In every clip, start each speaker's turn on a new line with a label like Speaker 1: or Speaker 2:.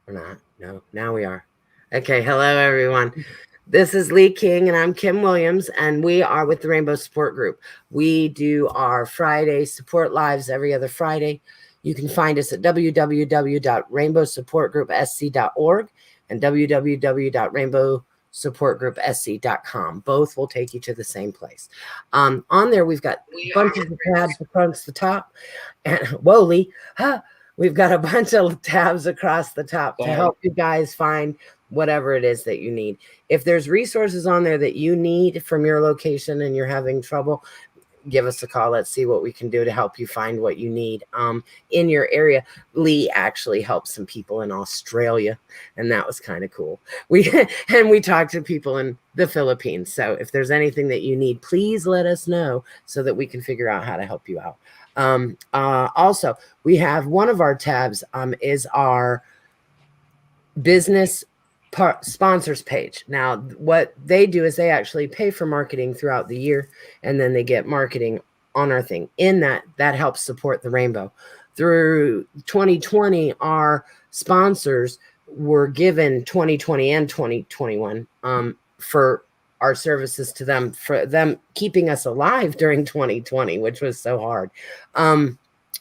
Speaker 1: Or not? No, now we are. Okay, hello everyone. This is Lee King and I'm Kim Williams, and we are with the Rainbow Support Group. We do our Friday support lives every other Friday. You can find us at www.rainbowsupportgroupsc.org and www.rainbowsupportgroupsc.com. Both will take you to the same place. On there, we've got bunches of tabs across the top. And whoa, Lee, huh? We've got a bunch of tabs across the top to help you guys find whatever it is that you need. If there's resources on there that you need from your location and you're having trouble, give us a call. Let's see what we can do to help you find what you need in your area. Lee actually helped some people in Australia, and that was kind of cool. We talked to people in the Philippines. So if there's anything that you need, please let us know so that we can figure out how to help you out. Also, we have one of our tabs is our business sponsors page. Now, what they do is they actually pay for marketing throughout the year, and then they get marketing on our thing. In that helps support the Rainbow. Through 2020, our sponsors were given 2020 and 2021 for our services to them, for them keeping us alive during 2020, which was so hard.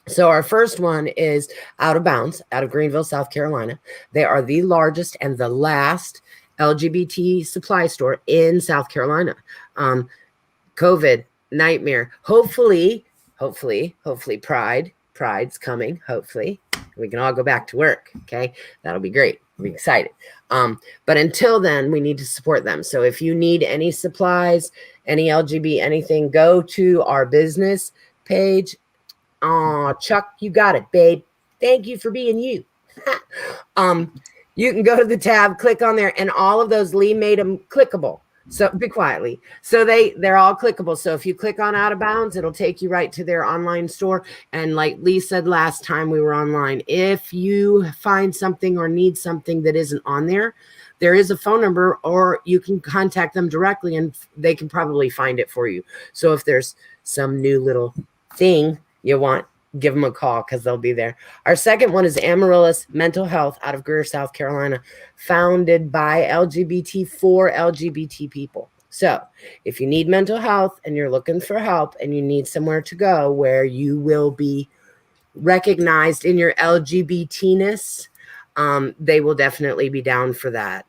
Speaker 1: So our first one is Out of Bounds, out of Greenville, South Carolina. They are the largest and the last LGBT supply store in South Carolina. COVID nightmare. Hopefully, Pride's coming. Hopefully, we can all go back to work. Okay, that'll be great. We're excited. But until then, we need to support them. So if you need any supplies, any LGBT, anything, go to our business page. Oh, Chuck, you got it, babe. Thank you for being you. You can go to the tab, click on there, and all of those, Lee made them clickable. So be quietly. So they're all clickable. So if you click on Out of Bounds, it'll take you right to their online store. And like Lee said last time we were online, if you find something or need something that isn't on there, there is a phone number, or you can contact them directly and they can probably find it for you. So if there's some new little thing you want, give them a call because they'll be there. Our second one is Amaryllis Mental Health out of Greer, South Carolina, founded by LGBT for LGBT people. So if you need mental health and you're looking for help and you need somewhere to go where you will be recognized in your LGBTness, they will definitely be down for that.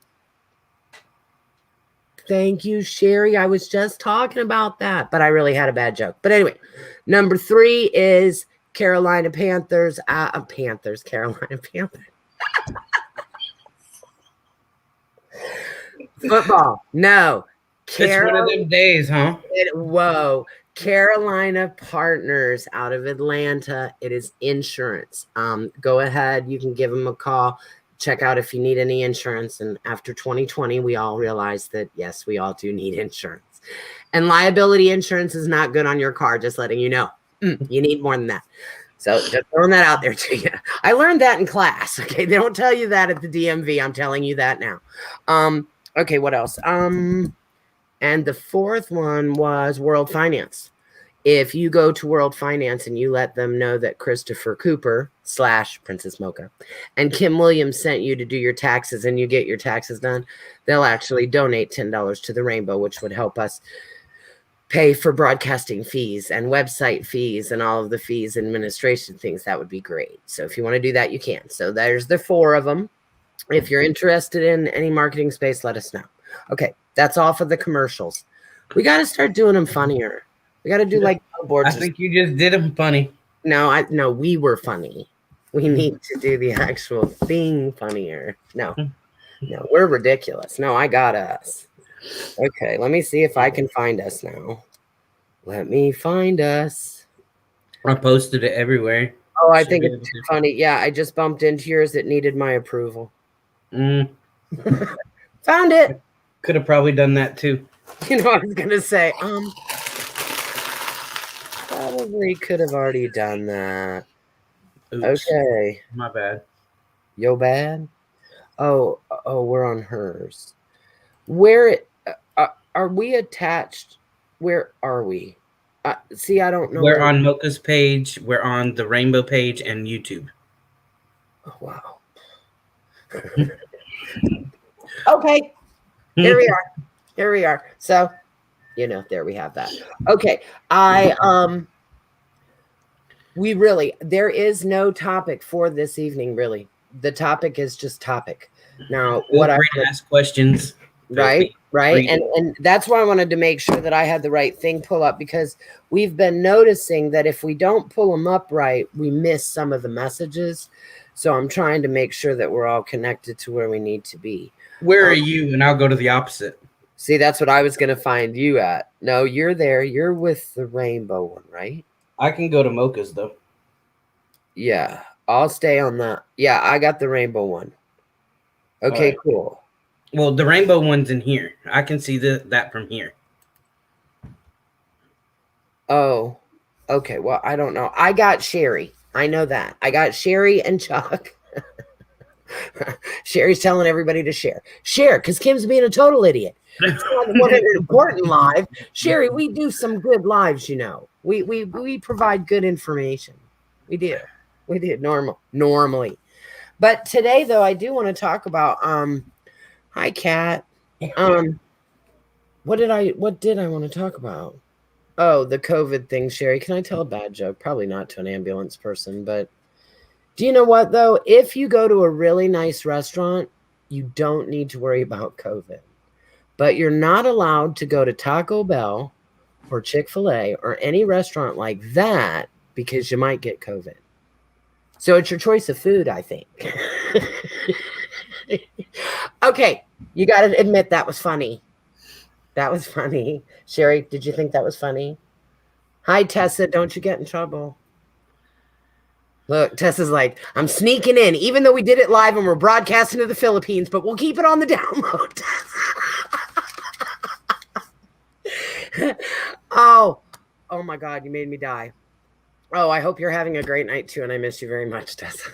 Speaker 1: Thank you, Sherry. I was just talking about that, but I really had a bad joke. But anyway, number 3 is Carolina Panthers. Carolina Panthers. Football. No.
Speaker 2: It's one of them days, huh?
Speaker 1: Whoa. Carolina Partners out of Atlanta. It is insurance. Go ahead. You can give them a call. Check out if you need any insurance. And after 2020, we all realized that, yes, we all do need insurance. And liability insurance is not good on your car, just letting you know. You need more than that. So just throwing that out there to you. I learned that in class. Okay, they don't tell you that at the DMV. I'm telling you that now. Okay, what else? And the fourth one was World Finance. If you go to World Finance and you let them know that Christopher Cooper / Princess Mocha and Kim Williams sent you to do your taxes and you get your taxes done, they'll actually donate $10 to the Rainbow, which would help us pay for broadcasting fees and website fees and all of the fees, administration things. That would be great. So if you want to do that, you can. So there's the 4 of them. If you're interested in any marketing space, let us know. Okay, that's all for the commercials. We got to start doing them funnier. We got to do like
Speaker 2: billboards. I think you just did them funny.
Speaker 1: No, we were funny. We need to do the actual thing funnier. No, we're ridiculous. No, I got us. Okay, let me see if I can find us now. Let me find us.
Speaker 2: I posted it everywhere.
Speaker 1: Oh, I think it's too funny. Yeah, I just bumped into yours. It needed my approval. Found it.
Speaker 2: Could have probably done that too.
Speaker 1: You know, I was gonna say, probably could have already done that. Oops. Okay.
Speaker 2: My bad.
Speaker 1: Yo bad? Oh, we're on hers. Where are we attached? Where are we? See, I don't know.
Speaker 2: We're on Mocha's page. We're on the Rainbow page and YouTube.
Speaker 1: Oh, wow. Okay, here we are. Here we are. So, there we have that. Okay, there is no topic for this evening, really. The topic is just topic. Now,
Speaker 2: Feel free to ask questions.
Speaker 1: Right. And that's why I wanted to make sure that I had the right thing pull up, because we've been noticing that if we don't pull them up right, we miss some of the messages. So I'm trying to make sure that we're all connected to where we need to be.
Speaker 2: Where are you? And I'll go to the opposite.
Speaker 1: See, that's what I was going to find you at. No, you're there. You're with the rainbow one, right?
Speaker 2: I can go to Mocha's, though.
Speaker 1: Yeah, I'll stay on that. Yeah, I got the rainbow one. Okay,
Speaker 2: right.
Speaker 1: Cool.
Speaker 2: Well, the rainbow one's in here. I can see that from here.
Speaker 1: Oh, okay. Well, I don't know. I got Sherry. I know that. I got Sherry and Chuck. Sherry's telling everybody to share. Share, because Kim's being a total idiot. It's not an important live. Sherry, we do some good lives, We provide good information. We do. We do normally. But today, though, I do want to talk about hi Kat. What did I want to talk about? Oh, the COVID thing, Sherry. Can I tell a bad joke? Probably not to an ambulance person, but do you know what, though? If you go to a really nice restaurant, you don't need to worry about COVID. But you're not allowed to go to Taco Bell or Chick-fil-A or any restaurant like that because you might get COVID. So it's your choice of food, I think. Okay, you got to admit that was funny. That was funny. Sherry, did you think that was funny? Hi, Tessa. Don't you get in trouble. Look, Tessa's like, I'm sneaking in, even though we did it live and we're broadcasting to the Philippines, but we'll keep it on the download. Oh my God, you made me die. Oh, I hope you're having a great night too, and I miss you very much, Tessa.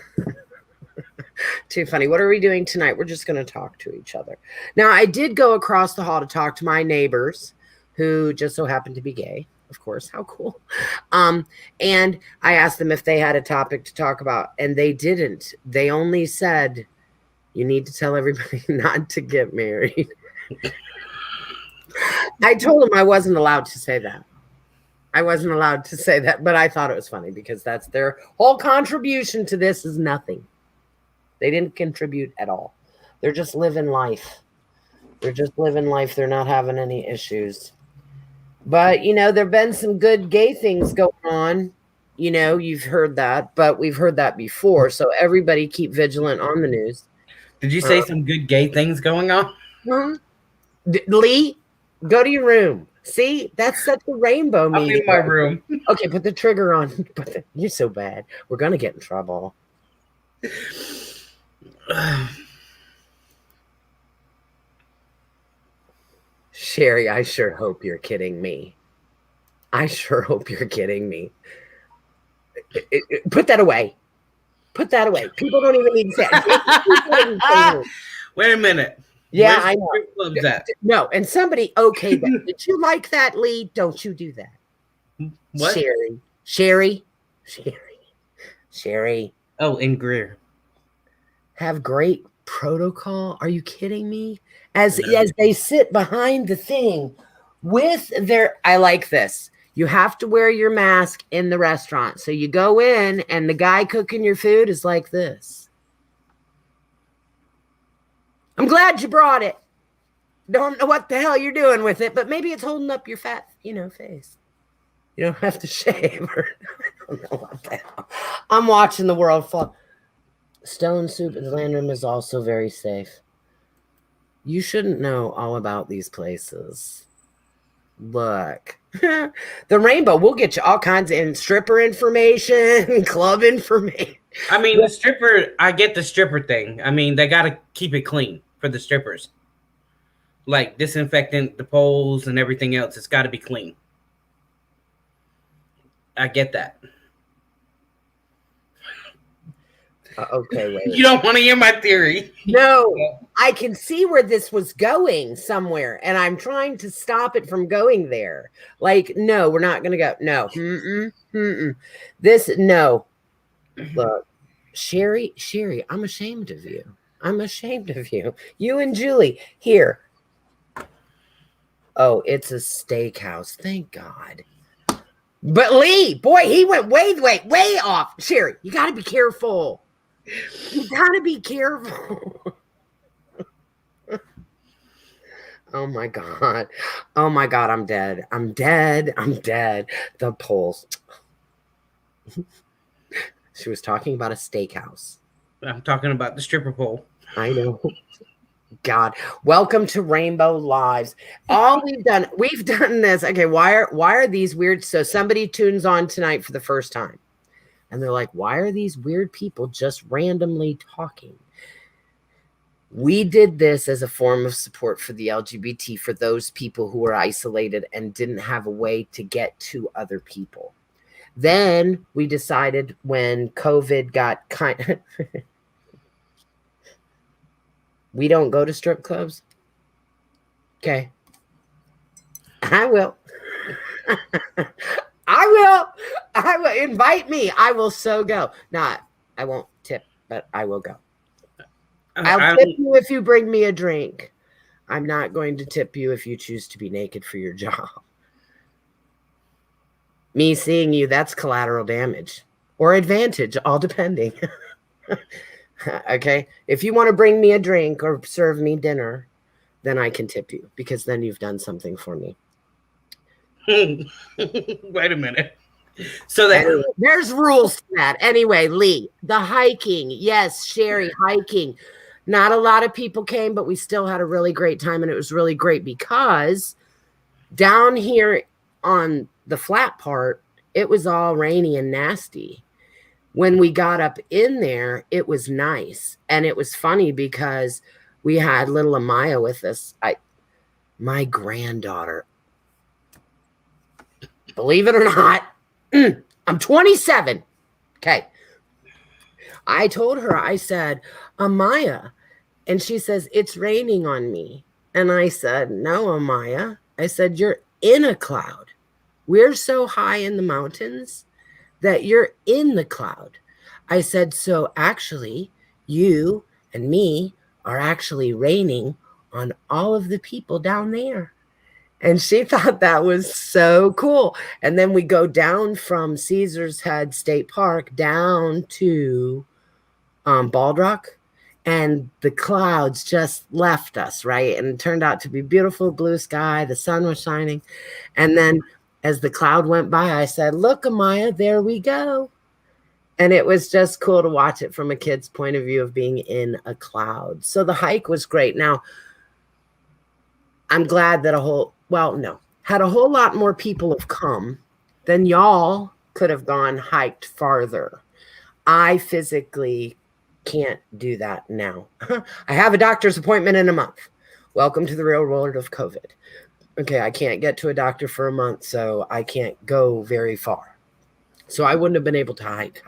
Speaker 1: Too funny. What are we doing tonight? We're just going to talk to each other. Now, I did go across the hall to talk to my neighbors who just so happened to be gay. Of course, how cool. And I asked them if they had a topic to talk about, and they didn't. They only said, you need to tell everybody not to get married. I told them I wasn't allowed to say that. I wasn't allowed to say that, but I thought it was funny because that's their whole contribution to this is nothing. They didn't contribute at all. They're just living life. They're just living life. They're not having any issues. But, there have been some good gay things going on. You've heard that, but we've heard that before. So everybody keep vigilant on the news.
Speaker 2: Did you say some good gay things going on?
Speaker 1: Lee, go to your room. See, that's such a rainbow meeting.
Speaker 2: I'm in my room.
Speaker 1: Okay, put the trigger on. You're so bad. We're going to get in trouble. Sherry, I sure hope you're kidding me. I sure hope you're kidding me. Put that away. Put that away. People don't even need to say it.
Speaker 2: Wait a minute.
Speaker 1: Yeah,
Speaker 2: where's
Speaker 1: I know.
Speaker 2: Strip clubs at?
Speaker 1: No, and somebody okayed that. Did you like that, Lee? Don't you do that.
Speaker 2: What?
Speaker 1: Sherry.
Speaker 2: Oh, in Greer.
Speaker 1: Have great protocol. Are you kidding me? As they sit behind the thing with I like this. You have to wear your mask in the restaurant. So you go in and the guy cooking your food is like this. I'm glad you brought it. Don't know what the hell you're doing with it, but maybe it's holding up your fat, face. You don't have to shave. I don't know what the hell. I'm watching the world fall. Stone Soup in the Land Room is also very safe. You shouldn't know all about these places. Look. The Rainbow, we'll get you all kinds of stripper information, club information.
Speaker 2: I mean, the stripper, I get the stripper thing. I mean, they got to keep it clean for the strippers. Like disinfectant, the poles and everything else. It's got to be clean. I get that.
Speaker 1: Okay, wait.
Speaker 2: You don't want to hear my theory.
Speaker 1: No, I can see where this was going somewhere, and I'm trying to stop it from going there. Like, no, we're not going to go. No. No. Look, Sherry, I'm ashamed of you. I'm ashamed of you. You and Julie. Here. Oh, it's a steakhouse. Thank God. But Lee, boy, he went way off. Sherry, you got to be careful. You got to be careful. Oh my God. Oh my God, I'm dead. I'm dead. I'm dead. The polls. She was talking about a steakhouse.
Speaker 2: I'm talking about the stripper pole.
Speaker 1: I know. God, welcome to Rainbow Lives. All we've done this. Okay, why are these weird? So somebody tunes on tonight for the first time, and they're like, "Why are these weird people just randomly talking?" We did this as a form of support for the LGBT, for those people who were isolated and didn't have a way to get to other people. Then we decided when COVID got we don't go to strip clubs. Okay. I will. I will invite me. I will so go. Not, I won't tip, but I will go. I'll tip you if you bring me a drink. I'm not going to tip you if you choose to be naked for your job. Me seeing you, that's collateral damage or advantage, all depending. Okay. If you want to bring me a drink or serve me dinner, then I can tip you because then you've done something for me.
Speaker 2: Wait a minute. So that
Speaker 1: anyway, there's rules to that. Anyway, Lee, the hiking. Yes, Sherry, hiking. Not a lot of people came, but we still had a really great time. And it was really great because down here on the flat part, it was all rainy and nasty. When we got up in there, it was nice. And it was funny because we had little Amaya with us. My granddaughter, believe it or not, I'm 27. Okay. I told her, I said, Amaya. And she says, it's raining on me. And I said, no, Amaya. I said, you're in a cloud. We're so high in the mountains that you're in the cloud. I said, so actually, you and me are actually raining on all of the people down there. And she thought that was so cool. And then we go down from Caesar's Head State Park down to Bald Rock, and the clouds just left us, right? And it turned out to be beautiful blue sky. The sun was shining. And then as the cloud went by, I said, look, Amaya, there we go. And it was just cool to watch it from a kid's point of view of being in a cloud. So the hike was great. Now, I'm glad that had a whole lot more people have come, then y'all could have gone hiked farther. I physically can't do that now. I have a doctor's appointment in a month. Welcome to the real world of COVID. Okay, I can't get to a doctor for a month, so I can't go very far. So I wouldn't have been able to hike.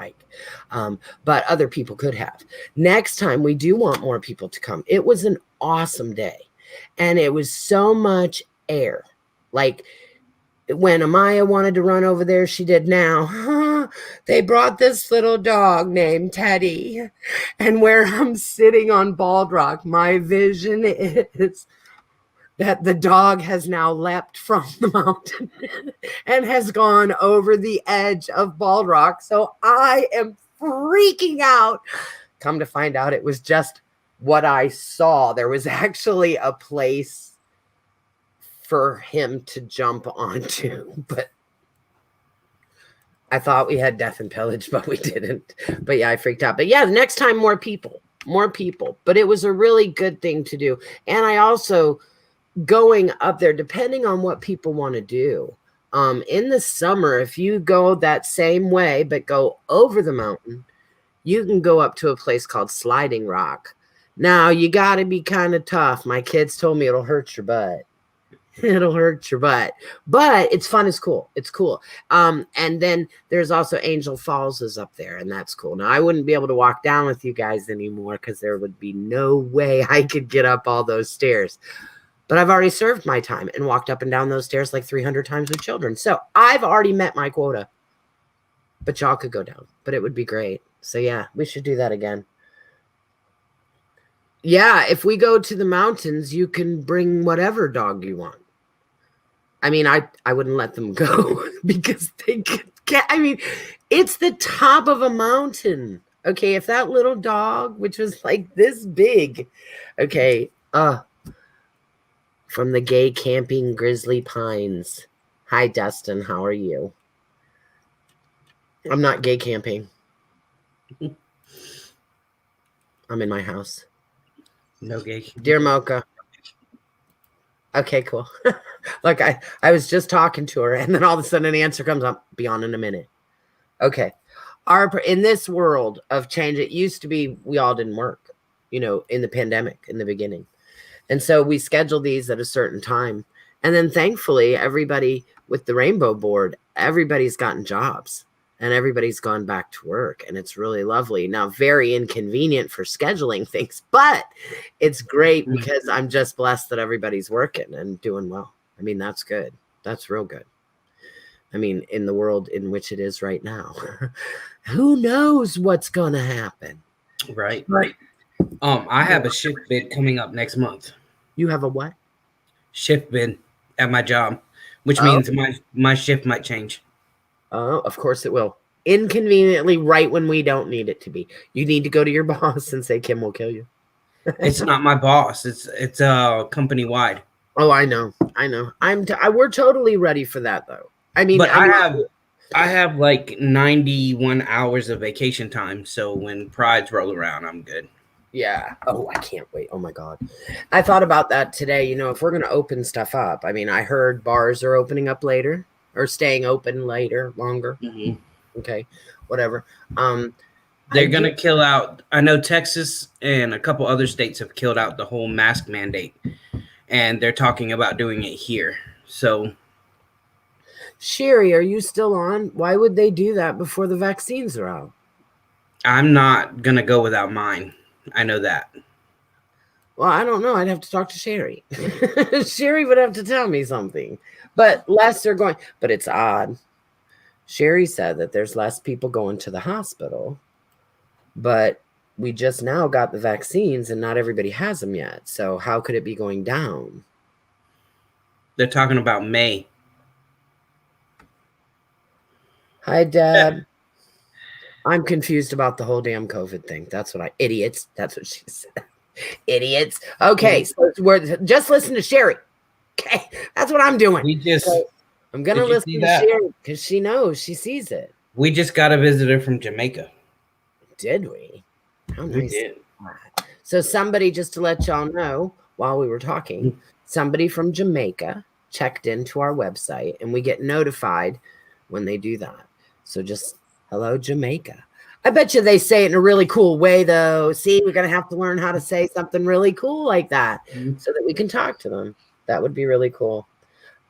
Speaker 1: But other people could have. Next time, we do want more people to come. It was an awesome day. And it was so much air. Like when Amaya wanted to run over there, she did now. They brought this little dog named Teddy. And where I'm sitting on Bald Rock, my vision is that the dog has now leapt from the mountain and has gone over the edge of Bald Rock. So I am freaking out. Come to find out, it was just what I saw. There was actually a place for him to jump onto, but I thought we had death and pillage, but we didn't. But yeah, I freaked out. But yeah, next time, more people. But it was a really good thing to do. And I also, going up there, depending on what people want to do, in the summer, if you go that same way, but go over the mountain, you can go up to a place called Sliding Rock. Now, you got to be kind of tough. My kids told me it'll hurt your butt. It'll hurt your butt. But it's fun. It's cool. It's cool. And then there's also Angel Falls is up there, and that's cool. Now, I wouldn't be able to walk down with you guys anymore because there would be no way I could get up all those stairs. But I've already served my time and walked up and down those stairs like 300 times with children. So I've already met my quota. But y'all could go down. But it would be great. So, yeah, we should do that again. Yeah, if we go to the mountains, you can bring whatever dog you want. I mean, I wouldn't let them go because they can't. I mean, it's the top of a mountain. Okay, if that little dog, which was like this big, okay, from the gay camping Grizzly Pines. Hi, Dustin. How are you? I'm not gay camping. I'm in my house.
Speaker 2: No gay.
Speaker 1: Dear Mocha. Okay, cool. Look, I was just talking to her, and then all of a sudden an answer comes up. Be on in a minute. Okay. In this world of change, it used to be we all didn't work, in the pandemic in the beginning. And so we scheduled these at a certain time. And then thankfully, everybody with the Rainbow Board, everybody's gotten jobs and everybody's gone back to work. And it's really lovely. Now, very inconvenient for scheduling things, but it's great because I'm just blessed that everybody's working and doing well. I mean, that's good. That's real good. I mean, in the world in which it is right now, who knows what's going to happen?
Speaker 2: Right. I have a shift bid coming up next month.
Speaker 1: You have a what?
Speaker 2: Shift bid at my job, which means my shift might change.
Speaker 1: Oh, of course it will. Inconveniently right when we don't need it to be. You need to go to your boss and say, Kim will kill you.
Speaker 2: It's not my boss. It's company wide.
Speaker 1: Oh, I know. We're totally ready for that though. I mean,
Speaker 2: I have like 91 hours of vacation time. So when prides roll around, I'm good.
Speaker 1: Yeah. Oh, I can't wait. Oh my God. I thought about that today. If we're going to open stuff up, I mean, I heard bars are opening up later or staying open longer.
Speaker 2: Mm-hmm.
Speaker 1: Okay. Whatever.
Speaker 2: They're going to kill out. I know Texas and a couple other states have killed out the whole mask mandate, and they're talking about doing it here. So,
Speaker 1: Sherry, are you still on? Why would they do that before the vaccines are out?
Speaker 2: I'm not going to go without mine. I know that.
Speaker 1: Well, I don't know. I'd have to talk to Sherry. Sherry would have to tell me something. But less are going. But it's odd. Sherry said that there's less people going to the hospital. But we just now got the vaccines and not everybody has them yet. So how could it be going down?
Speaker 2: They're talking about May.
Speaker 1: Hi, Deb. I'm confused about the whole damn COVID thing. Idiots. That's what she said. Idiots. Okay, so we're just listen to Sherry. Okay, that's what I'm doing. I'm gonna listen to Sherry because she knows, she sees it.
Speaker 2: We just got a visitor from Jamaica.
Speaker 1: Did we? How nice.
Speaker 2: We did.
Speaker 1: So somebody, just to let y'all know, while we were talking, somebody from Jamaica checked into our website, and we get notified when they do that. So just hello, Jamaica. I bet you they say it in a really cool way, though. See, we're going to have to learn how to say something really cool like that so that we can talk to them. That would be really cool.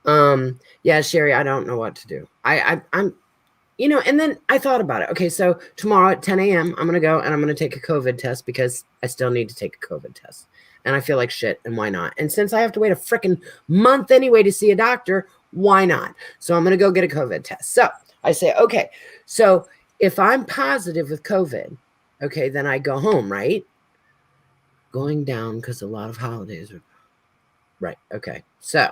Speaker 1: Yeah, Sherry, I don't know what to do. I'm, and then I thought about it. Okay, so tomorrow at 10 a.m., I'm going to go and I'm going to take a COVID test because I still need to take a COVID test. And I feel like shit, and why not? And since I have to wait a freaking month anyway to see a doctor, why not? So I'm going to go get a COVID test. So I say, okay, so if I'm positive with COVID, okay, then I go home, right? Going down because a lot of holidays are right. Okay. So,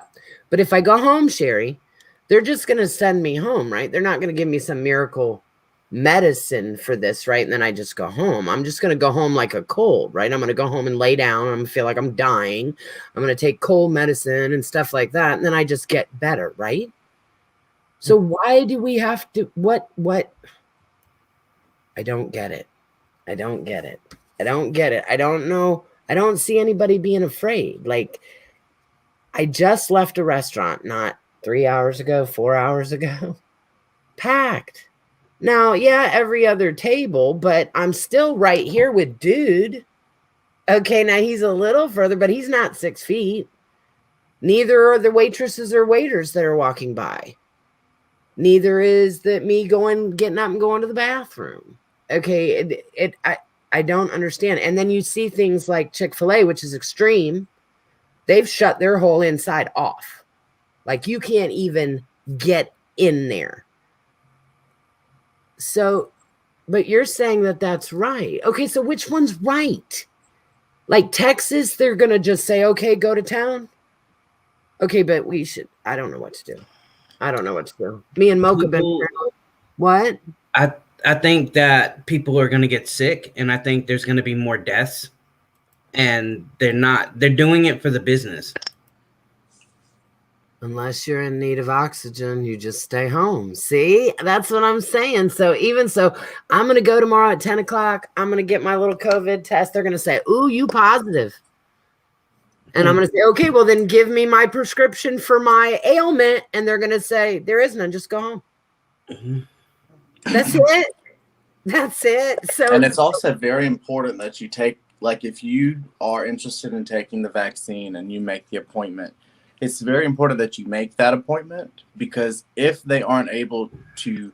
Speaker 1: but if I go home, Sherry, they're just going to send me home, right? They're not going to give me some miracle medicine for this, right? And then I just go home. I'm just going to go home like a cold, right? I'm going to go home and lay down. I'm going to feel like I'm dying. I'm going to take cold medicine and stuff like that. And then I just get better, right? So why do we have to, what? I don't get it. I don't know. I don't see anybody being afraid. Like, I just left a restaurant not 3 hours ago, 4 hours ago, packed. Now, yeah, every other table, but I'm still right here with dude. Okay, now he's a little further, but he's not 6 feet. Neither are the waitresses or waiters that are walking by. Neither is that me getting up and going to the bathroom. Okay, I don't understand. And then you see things like Chick-fil-A, which is extreme. They've shut their whole inside off. Like, you can't even get in there. So, but you're saying that that's right. Okay, so which one's right? Like Texas, they're going to just say, okay, go to town. Okay, but I don't know what to do. I don't know what to do. Me and Mocha been, what?
Speaker 2: I think that people are going to get sick, and I think there's going to be more deaths, and they're doing it for the business.
Speaker 1: Unless you're in need of oxygen, you just stay home. See, that's what I'm saying. So I'm going to go tomorrow at 10 o'clock. I'm going to get my little COVID test. They're going to say, ooh, you positive. And I'm going to say, okay, well then give me my prescription for my ailment. And they're going to say, there is none, just go home. Mm-hmm. That's it. That's it. So,
Speaker 3: and it's also very important that you take, like, if you are interested in taking the vaccine and you make the appointment, it's very important that you make that appointment, because if they aren't able to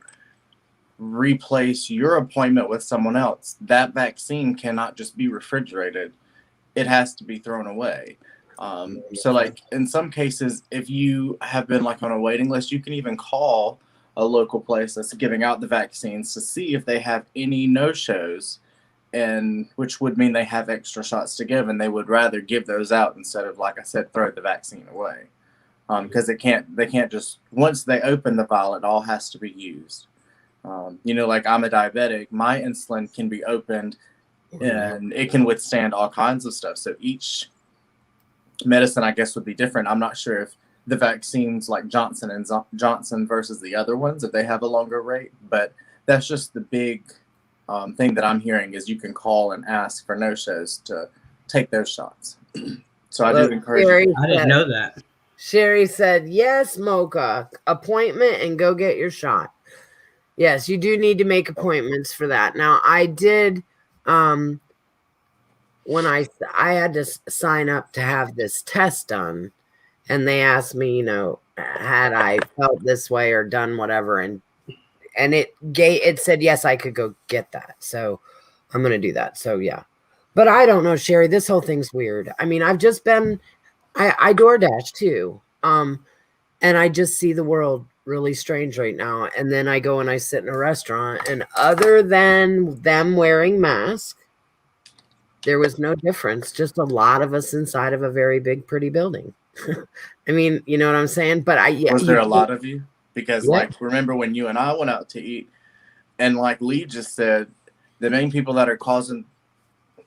Speaker 3: replace your appointment with someone else, that vaccine cannot just be refrigerated. It has to be thrown away. So like in some cases, if you have been like on a waiting list, you can even call a local place that's giving out the vaccines to see if they have any no-shows, and which would mean they have extra shots to give, and they would rather give those out instead of, like I said, throw the vaccine away. Because they can't just, once they open the vial, it all has to be used. Like I'm a diabetic, my insulin can be opened and it can withstand all kinds of stuff. So each medicine, I guess, would be different. I'm not sure if the vaccines like Johnson and Johnson versus the other ones, if they have a longer rate, but that's just the big thing that I'm hearing is you can call and ask for no-shows to take those shots. So I do encourage you.
Speaker 2: I didn't know that.
Speaker 1: Sherry said, yes, Mocha, appointment and go get your shot. Yes, you do need to make appointments for that. Now, I did, when I had to sign up to have this test done, and they asked me, had I felt this way or done whatever, and it said, yes, I could go get that. So I'm going to do that. So yeah, but I don't know, Sherry, this whole thing's weird. I mean, I've just been, I DoorDash too. And I just see the world really strange right now. And then I go and I sit in a restaurant, and other than them wearing masks, there was no difference. Just a lot of us inside of a very big, pretty building. I mean, you know what I'm saying? But
Speaker 3: was there a lot of you? Because like, remember when you and I went out to eat, and like Lee just said, the main people that are causing,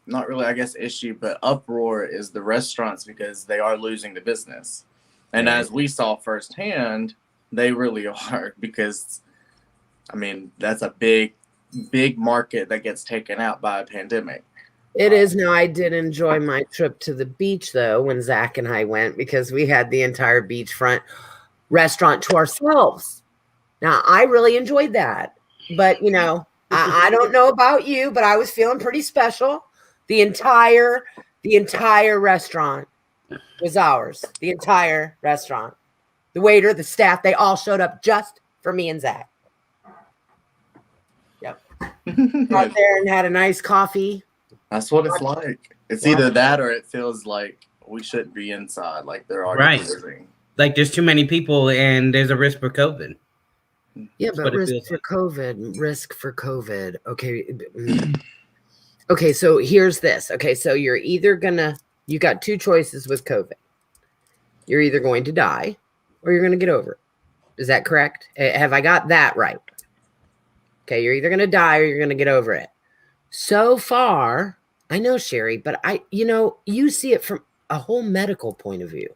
Speaker 3: not really, I guess, issue, but uproar is the restaurants, because they are losing the business. And as we saw firsthand, they really are, because, I mean, that's a big, big market that gets taken out by a pandemic.
Speaker 1: It is. Now, I did enjoy my trip to the beach, though, when Zach and I went, because we had the entire beachfront restaurant to ourselves. Now, I really enjoyed that. But, I don't know about you, but I was feeling pretty special. The entire restaurant was ours. The entire restaurant. The waiter, the staff, they all showed up just for me and Zach. Yep. Out there and had a nice coffee.
Speaker 3: That's what it's like. It's either that or it feels like we shouldn't be inside. Like they're already living.
Speaker 2: Like there's too many people and there's a risk for COVID.
Speaker 1: Yeah, but risk for COVID. Okay. Okay, so here's this. Okay, so you're either you got two choices with COVID. You're either going to die or you're going to get over it. Is that correct? Have I got that right? Okay, you're either going to die or you're going to get over it. So far, I know, Sherry, but you see it from a whole medical point of view.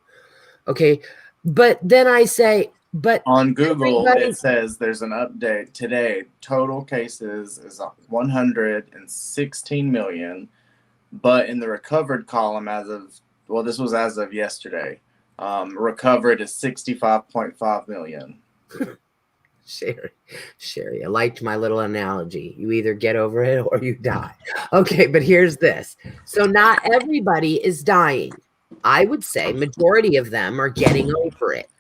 Speaker 1: Okay, but then I say, but
Speaker 3: on Google, it says there's an update today. Total cases is 116 million, but in the recovered column this was as of yesterday, recovered is 65.5 million.
Speaker 1: Sherry, I liked my little analogy. You either get over it or you die. Okay, but here's this. So not everybody is dying. I would say majority of them are getting over it.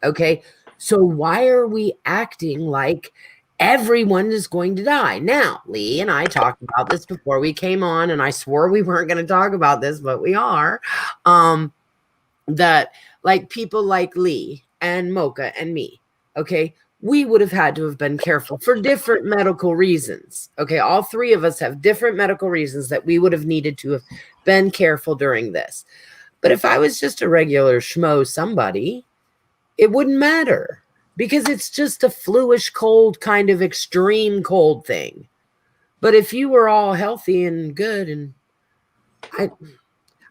Speaker 1: Okay, so why are we acting like everyone is going to die? Now, Lee and I talked about this before we came on, and I swore we weren't going to talk about this, but we are. That like people like Lee and Mocha and me, okay, we would have had to have been careful for different medical reasons. Okay, all three of us have different medical reasons that we would have needed to have been careful during this. But if I was just a regular schmo somebody, it wouldn't matter because it's just a fluish cold, kind of extreme cold thing. But if you were all healthy and good, and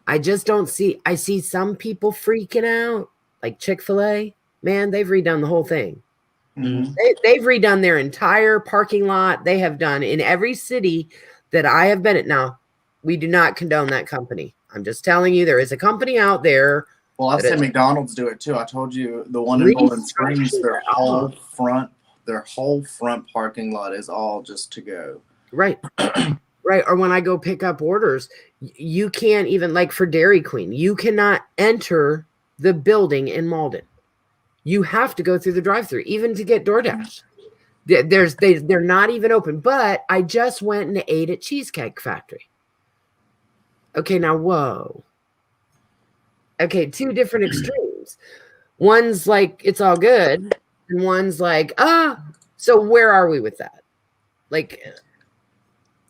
Speaker 1: I just don't see, I see some people freaking out, like Chick-fil-A. Man, they've redone the whole thing.
Speaker 3: Mhm.
Speaker 1: They've redone their entire parking lot. They have done in every city that I have been at. Now, we do not condone that company. I'm just telling you, there is a company out there.
Speaker 3: Well, I've
Speaker 1: that
Speaker 3: seen
Speaker 1: is
Speaker 3: McDonald's do it too. I told you the one in Bowling Springs,
Speaker 1: restructuring
Speaker 3: their
Speaker 1: it all.
Speaker 3: whole front parking lot is all just to go.
Speaker 1: Right. Right. Or when I go pick up orders, you can't even, like for Dairy Queen, you cannot enter the building in Malden. You have to go through the drive-thru, even to get DoorDash. They're not even open. But I just went and ate at Cheesecake Factory. Okay, now whoa. Okay, two different extremes. One's like it's all good, and one's like, so where are we with that? Like,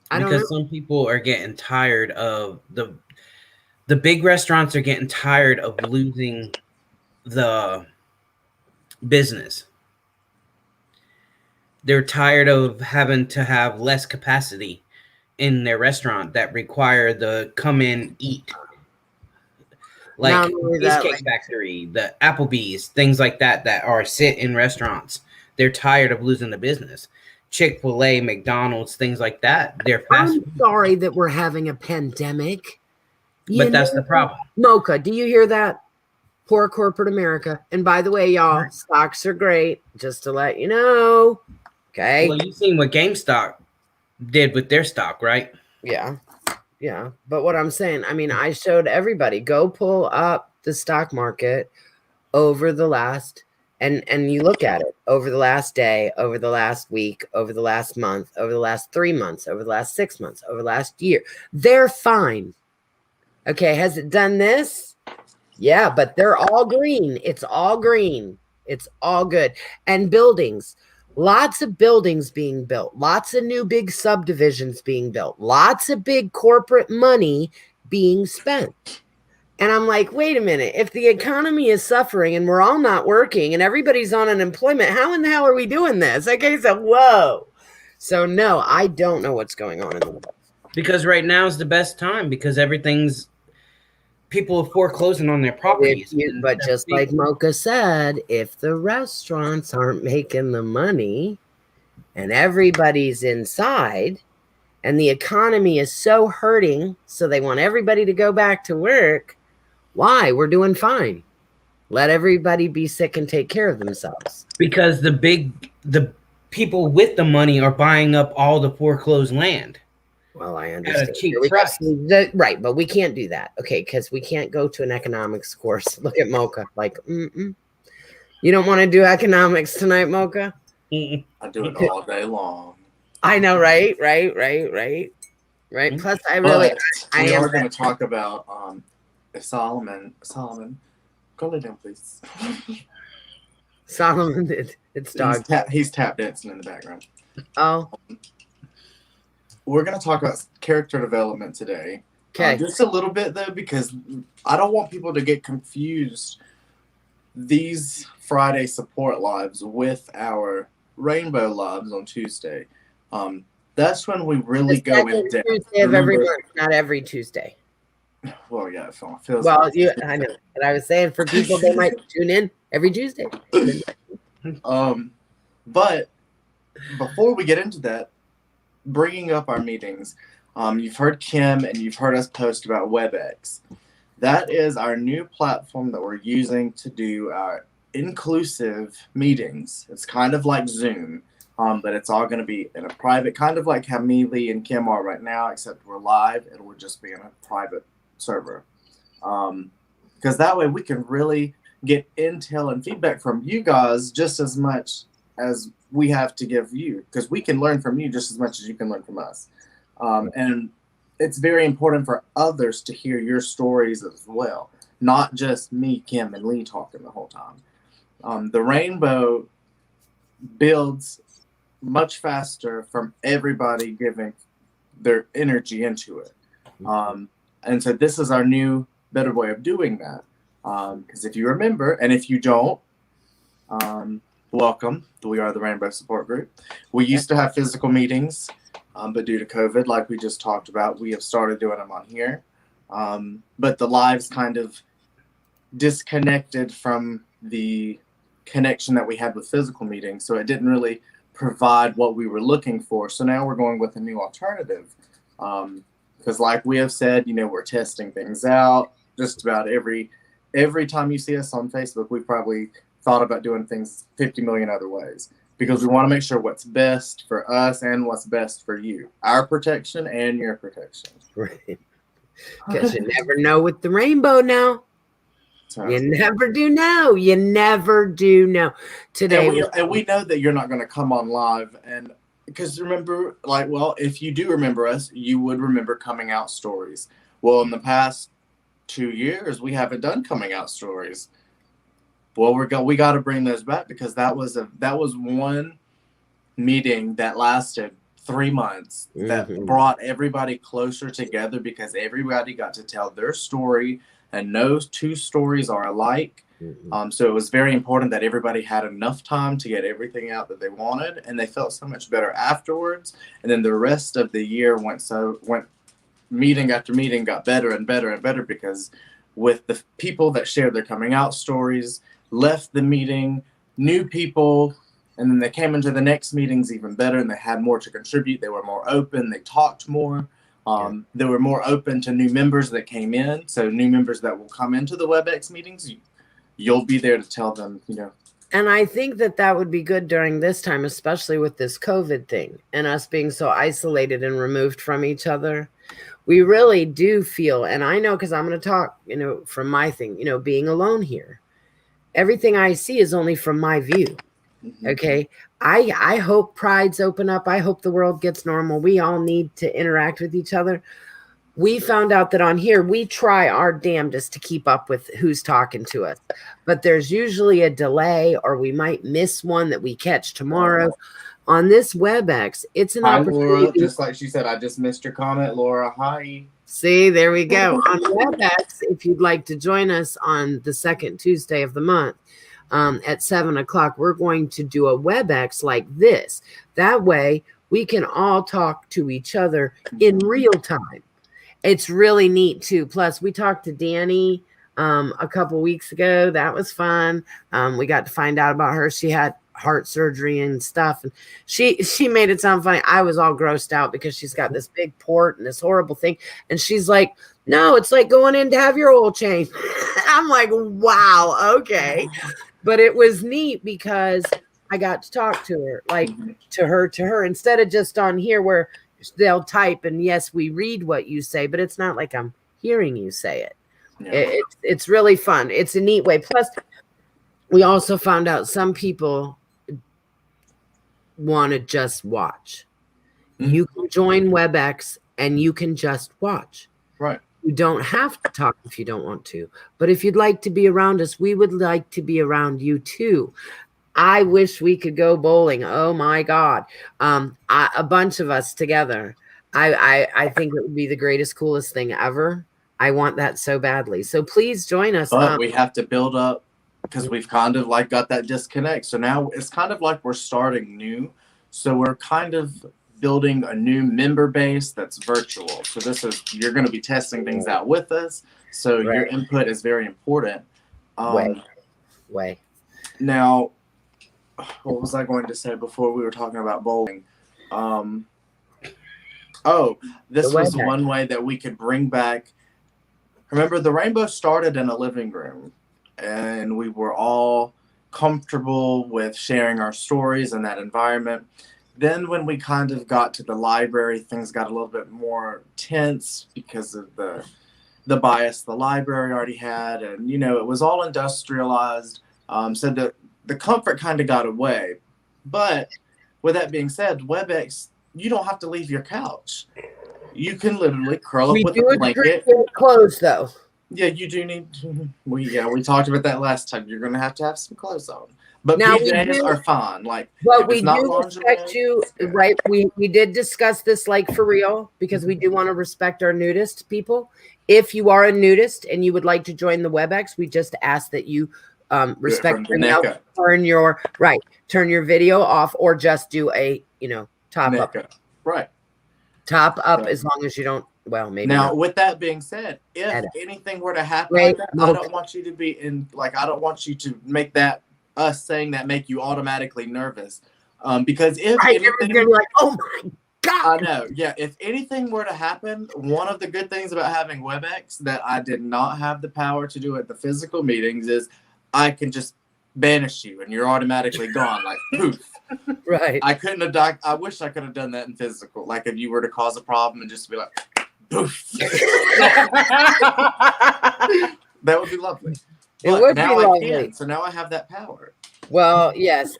Speaker 1: I don't know.
Speaker 2: Because some people are getting tired of the big restaurants are getting tired of losing the business. They're tired of having to have less capacity in their restaurant that require the come in eat. Like
Speaker 1: Not only that,
Speaker 2: Cheesecake
Speaker 1: like,
Speaker 2: Factory, the Applebee's, things like that are sit in restaurants. They're tired of losing the business. Chick-fil-A, McDonald's, things like that. They're fast
Speaker 1: I'm
Speaker 2: food.
Speaker 1: sorry that we're having a pandemic.
Speaker 2: But that's the problem.
Speaker 1: Mocha, do you hear that? Poor corporate America. And by the way, y'all, stocks are great. Just to let you know. Okay.
Speaker 2: Well, you've seen what GameStop did with their stock, right?
Speaker 1: Yeah. Yeah. But what I'm saying, I mean, I showed everybody, go pull up the stock market over the last, and you look at it over the last day, over the last week, over the last month, over the last 3 months, over the last 6 months, over the last year. They're fine. Okay. Has it done this? Yeah, but they're all green. It's all green. It's all good. And buildings, lots of buildings being built, lots of new big subdivisions being built, lots of big corporate money being spent. And I'm like, wait a minute, if the economy is suffering and we're all not working and everybody's on unemployment, how in the hell are we doing this? Okay, so whoa. So no, I don't know what's going on in the world.
Speaker 2: Because right now is the best time because people are foreclosing on their properties.
Speaker 1: But just like Mocha said, if the restaurants aren't making the money and everybody's inside and the economy is so hurting, so they want everybody to go back to work, why? We're doing fine. Let everybody be sick and take care of themselves.
Speaker 2: Because the people with the money are buying up all the foreclosed land.
Speaker 1: Well, I understand.
Speaker 2: At a cheap price.
Speaker 1: Right, but we can't do that. Okay, because we can't go to an economics course. Look at Mocha. Like, you don't want to do economics tonight, Mocha?
Speaker 3: I do it all day long.
Speaker 1: I know, right? Plus, I really,
Speaker 3: we are going to talk about if Solomon, go lay down, please.
Speaker 1: Solomon, it's dog.
Speaker 3: He's tap dancing in the background.
Speaker 1: Oh.
Speaker 3: We're going to talk about character development today.
Speaker 1: Okay.
Speaker 3: Just a little bit, though, because I don't want people to get confused. These Friday support lives with our Rainbow lives on Tuesday. That's when we really go in depth.
Speaker 1: Tuesday of every month, not every Tuesday.
Speaker 3: Well, yeah, it feels
Speaker 1: well,
Speaker 3: like
Speaker 1: I know. But I was saying for people, they might tune in every Tuesday.
Speaker 3: But before we get into that, bringing up our meetings, you've heard Kim and you've heard us post about Webex. That is our new platform that we're using to do our inclusive meetings. It's kind of like Zoom, but it's all going to be in a private, kind of like how me, Lee, and Kim are right now, except we're live and we're just being a private server. Because that way we can really get intel and feedback from you guys just as much as we have to give you, because we can learn from you just as much as you can learn from us. And it's very important for others to hear your stories as well, not just me, Kim, and Lee talking the whole time. The Rainbow builds much faster from everybody giving their energy into it. And so this is our new, better way of doing that. Because if you remember, and if you don't, welcome. We are the Rainbow Support Group. We used to have physical meetings, but due to COVID, like we just talked about, we have started doing them on here. But the lives kind of disconnected from the connection that we had with physical meetings. So it didn't really provide what we were looking for. So now we're going with a new alternative. Because like we have said, we're testing things out. Just about every time you see us on Facebook, we probably thought about doing things 50 million other ways, because we want to make sure what's best for us and what's best for you, our protection and your protection.
Speaker 1: Right. Because you never know with the rainbow now. You never do know. You never do know. Today,
Speaker 3: and we know that you're not going to come on live, and because remember, if you do remember us, you would remember coming out stories. Well, in the past 2 years, we haven't done coming out stories. Well, we got to bring those back, because that was one meeting that lasted 3 months that brought everybody closer together, because everybody got to tell their story, and no two stories are alike. So it was very important that everybody had enough time to get everything out that they wanted, and they felt so much better afterwards. And then the rest of the year went meeting after meeting got better and better and better, because with the people that shared their coming out stories, left the meeting, new people, and then they came into the next meetings even better, and they had more to contribute. They were more open. They talked more. They were more open to new members that came in. So new members that will come into the Webex meetings, you'll be there to tell them,
Speaker 1: And I think that would be good during this time, especially with this COVID thing and us being so isolated and removed from each other. We really do feel, and I know, because I'm going to talk, from my thing, being alone here. Everything I see is only from my view. Okay. I hope prides open up. I hope the world gets normal. We all need to interact with each other. We found out that on here, we try our damnedest to keep up with who's talking to us, but there's usually a delay, or we might miss one that we catch tomorrow. On this Webex, it's an opportunity.
Speaker 3: Laura, just like she said, I just missed your comment, Laura. Hi.
Speaker 1: See, there we go. On Webex, if you'd like to join us on the second Tuesday of the month, at 7:00, we're going to do a Webex like this. That way we can all talk to each other in real time. It's really neat too. Plus, we talked to Danny a couple weeks ago. That was fun. We got to find out about her. She had heart surgery and stuff, and she made it sound funny. I was all grossed out because she's got this big port and this horrible thing, and she's like, no, it's like going in to have your oil changed. I'm like, wow, okay. But it was neat because I got to talk to her, like to her, instead of just on here where they'll type and yes, we read what you say, but it's not like I'm hearing you say it. Yeah. It's really fun. It's a neat way. Plus, we also found out some people want to just watch. You can join Webex and you can just watch.
Speaker 3: Right.
Speaker 1: You don't have to talk if you don't want to. But if you'd like to be around us, we would like to be around you too. I wish we could go bowling. Oh my God. A bunch of us together. I think it would be the greatest, coolest thing ever. I want that so badly. So please join us.
Speaker 3: But we have to build up, because we've kind of like got that disconnect. So now it's kind of like we're starting new. So we're kind of building a new member base that's virtual. So you're going to be testing things out with us. So your input is very important.
Speaker 1: Way.
Speaker 3: Now, what was I going to say before we were talking about bowling? This was one way that we could bring back. Remember, the rainbow started in a living room, and we were all comfortable with sharing our stories in that environment. Then when we kind of got to the library, things got a little bit more tense because of the bias the library already had. And, it was all industrialized. So the comfort kind of got away. But with that being said, Webex, you don't have to leave your couch. You can literally curl up with a blanket.
Speaker 1: Closed though.
Speaker 3: Yeah, you do need. We talked about that last time. You're gonna have to have some clothes on, but
Speaker 1: Now, we
Speaker 3: PJs
Speaker 1: do-
Speaker 3: are fine. Like
Speaker 1: But
Speaker 3: if
Speaker 1: we
Speaker 3: it's not
Speaker 1: do
Speaker 3: lingerie,
Speaker 1: respect you,
Speaker 3: it's good.
Speaker 1: right? We did discuss this like for real because we do want to respect our nudist people. If you are a nudist and you would like to join the WebEx, we just ask that you
Speaker 3: Do it
Speaker 1: respect
Speaker 3: from the
Speaker 1: your
Speaker 3: neck
Speaker 1: nails,
Speaker 3: up.
Speaker 1: turn your video off, or just do a top
Speaker 3: Neck
Speaker 1: up,
Speaker 3: up. Right.
Speaker 1: right. As long as you don't. Well, maybe
Speaker 3: Now,
Speaker 1: not.
Speaker 3: with that being said, if
Speaker 1: Edit.
Speaker 3: anything were to happen
Speaker 1: Great.
Speaker 3: like that, I don't want you to be in. Like, I don't want you to make that us saying that make you automatically nervous. Because if
Speaker 1: Right,
Speaker 3: anything,
Speaker 1: everyone's gonna be like, "Oh my
Speaker 3: I
Speaker 1: god!"
Speaker 3: know. Yeah, if anything were to happen, one of the good things about having WebEx that I did not have the power to do at the physical meetings is I can just banish you and you're automatically gone, like poof.
Speaker 1: Right.
Speaker 3: I couldn't have done. I wish I could have done that in physical. Like if you were to cause a problem and just be like, poof. That would be lovely.
Speaker 1: It
Speaker 3: But
Speaker 1: would be
Speaker 3: now I
Speaker 1: lovely.
Speaker 3: can. So now I have that power.
Speaker 1: Well, yes,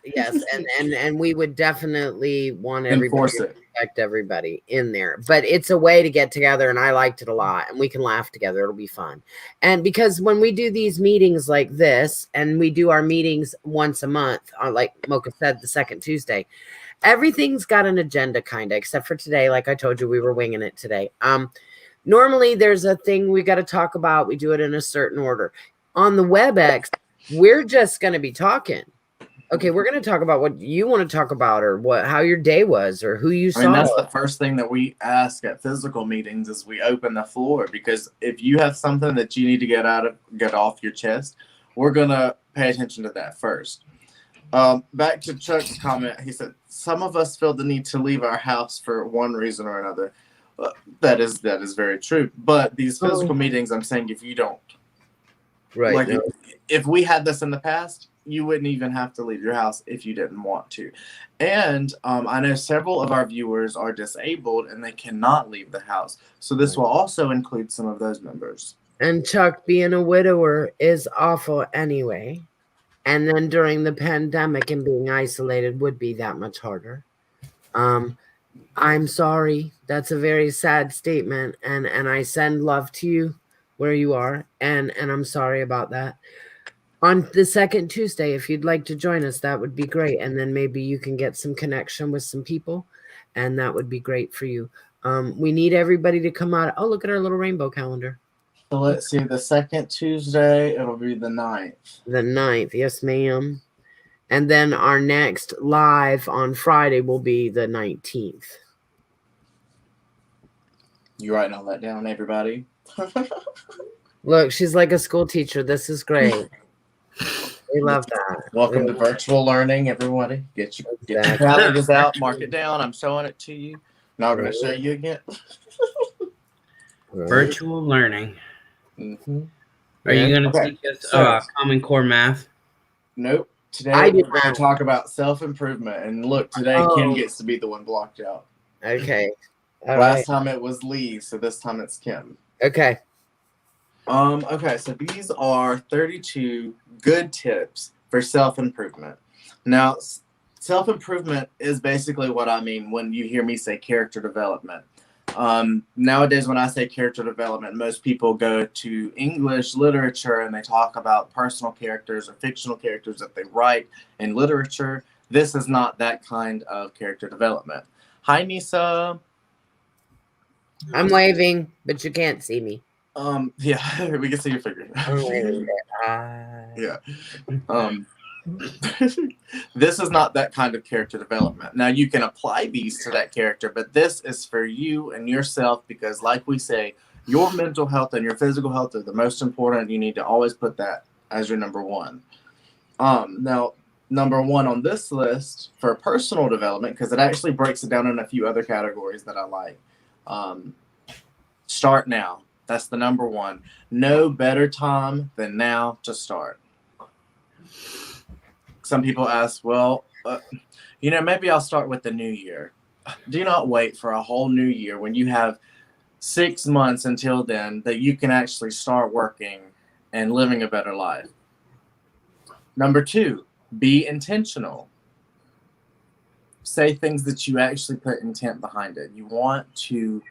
Speaker 1: and we would definitely want everybody
Speaker 3: Enforce
Speaker 1: to
Speaker 3: it.
Speaker 1: respect everybody in there. But it's a way to get together, and I liked it a lot, and we can laugh together. It'll be fun. And because when we do these meetings like this, and we do our meetings once a month, like Mocha said, the second Tuesday, everything's got an agenda, kind of, except for today. Like I told you, we were winging it today. Normally there's a thing we got to talk about. We do it in a certain order. On the WebEx, we're just going to be talking. Okay, we're going to talk about what you want to talk about, or how your day was, or who you saw.
Speaker 3: I mean, that's the first thing that we ask at physical meetings is we open the floor, because if you have something that you need to get off your chest, we're gonna pay attention to that first. Back to Chuck's comment, he said some of us feel the need to leave our house for one reason or another. That is very true. But these physical meetings, I'm saying, if you don't,
Speaker 1: right?
Speaker 3: Like if we had this in the past, you wouldn't even have to leave your house if you didn't want to. And I know several of our viewers are disabled and they cannot leave the house. So this will also include some of those members.
Speaker 1: And Chuck, being a widower is awful anyway. And then during the pandemic and being isolated would be that much harder. I'm sorry. That's a very sad statement. And I send love to you where you are. And I'm sorry about that. On the second Tuesday, if you'd like to join us, that would be great. And then maybe you can get some connection with some people, and that would be great for you. We need everybody to come out. Oh, look at our little rainbow calendar.
Speaker 3: So let's see, the second Tuesday, it'll be the 9th.
Speaker 1: The 9th, yes, ma'am. And then our next live on Friday will be the 19th.
Speaker 3: You writing all that down, everybody?
Speaker 1: Look, she's like a school teacher. This is great. We love that.
Speaker 3: Welcome to virtual learning, everybody. Get your calendars out, mark it down. I'm showing it to you. Now I'm going to show you again.
Speaker 2: Virtual learning.
Speaker 3: Mm-hmm.
Speaker 2: Are you going to teach us Common Core math?
Speaker 3: Nope. Today we're going to talk about self-improvement. And look, today Kim gets to be the one blocked out.
Speaker 1: Okay.
Speaker 3: Last time it was Lee, so this time it's Kim.
Speaker 1: Okay.
Speaker 3: Okay, so these are 32 good tips for self-improvement. Now, self-improvement is basically what I mean when you hear me say character development. Nowadays, when I say character development, most people go to English literature and they talk about personal characters or fictional characters that they write in literature. This is not that kind of character development. Hi, Nisa.
Speaker 1: I'm waving, but you can't see me.
Speaker 3: Yeah, we can see your figure. Yeah. This is not that kind of character development. Now, you can apply these to that character, but this is for you and yourself because, like we say, your mental health and your physical health are the most important. You need to always put that as your number one. Now, number one on this list for personal development, because it actually breaks it down in a few other categories that I like. Start now. That's the number one. No better time than now to start. Some people ask, well, maybe I'll start with the new year. Do not wait for a whole new year when you have 6 months until then that you can actually start working and living a better life. Number two, be intentional. Say things that you actually put intent behind it. You want to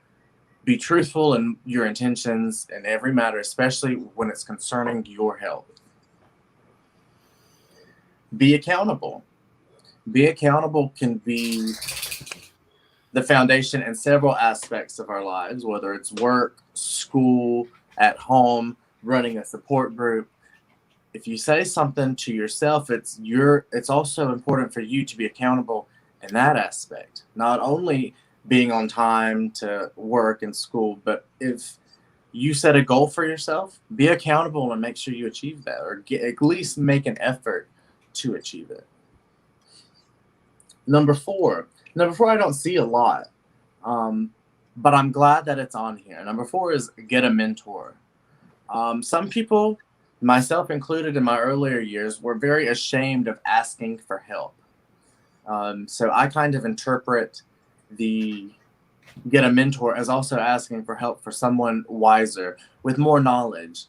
Speaker 3: Be truthful in your intentions in every matter, especially when it's concerning your health. Be accountable. Be accountable can be the foundation in several aspects of our lives, whether it's work, school, at home, running a support group. If you say something to yourself, it's also important for you to be accountable in that aspect. Not only being on time to work and school, but if you set a goal for yourself, be accountable and make sure you achieve that, or at least make an effort to achieve it. Number four, I don't see a lot, but I'm glad that it's on here. Number 4 is get a mentor. Some people, myself included in my earlier years, were very ashamed of asking for help. So I kind of interpret the get a mentor as also asking for help for someone wiser with more knowledge.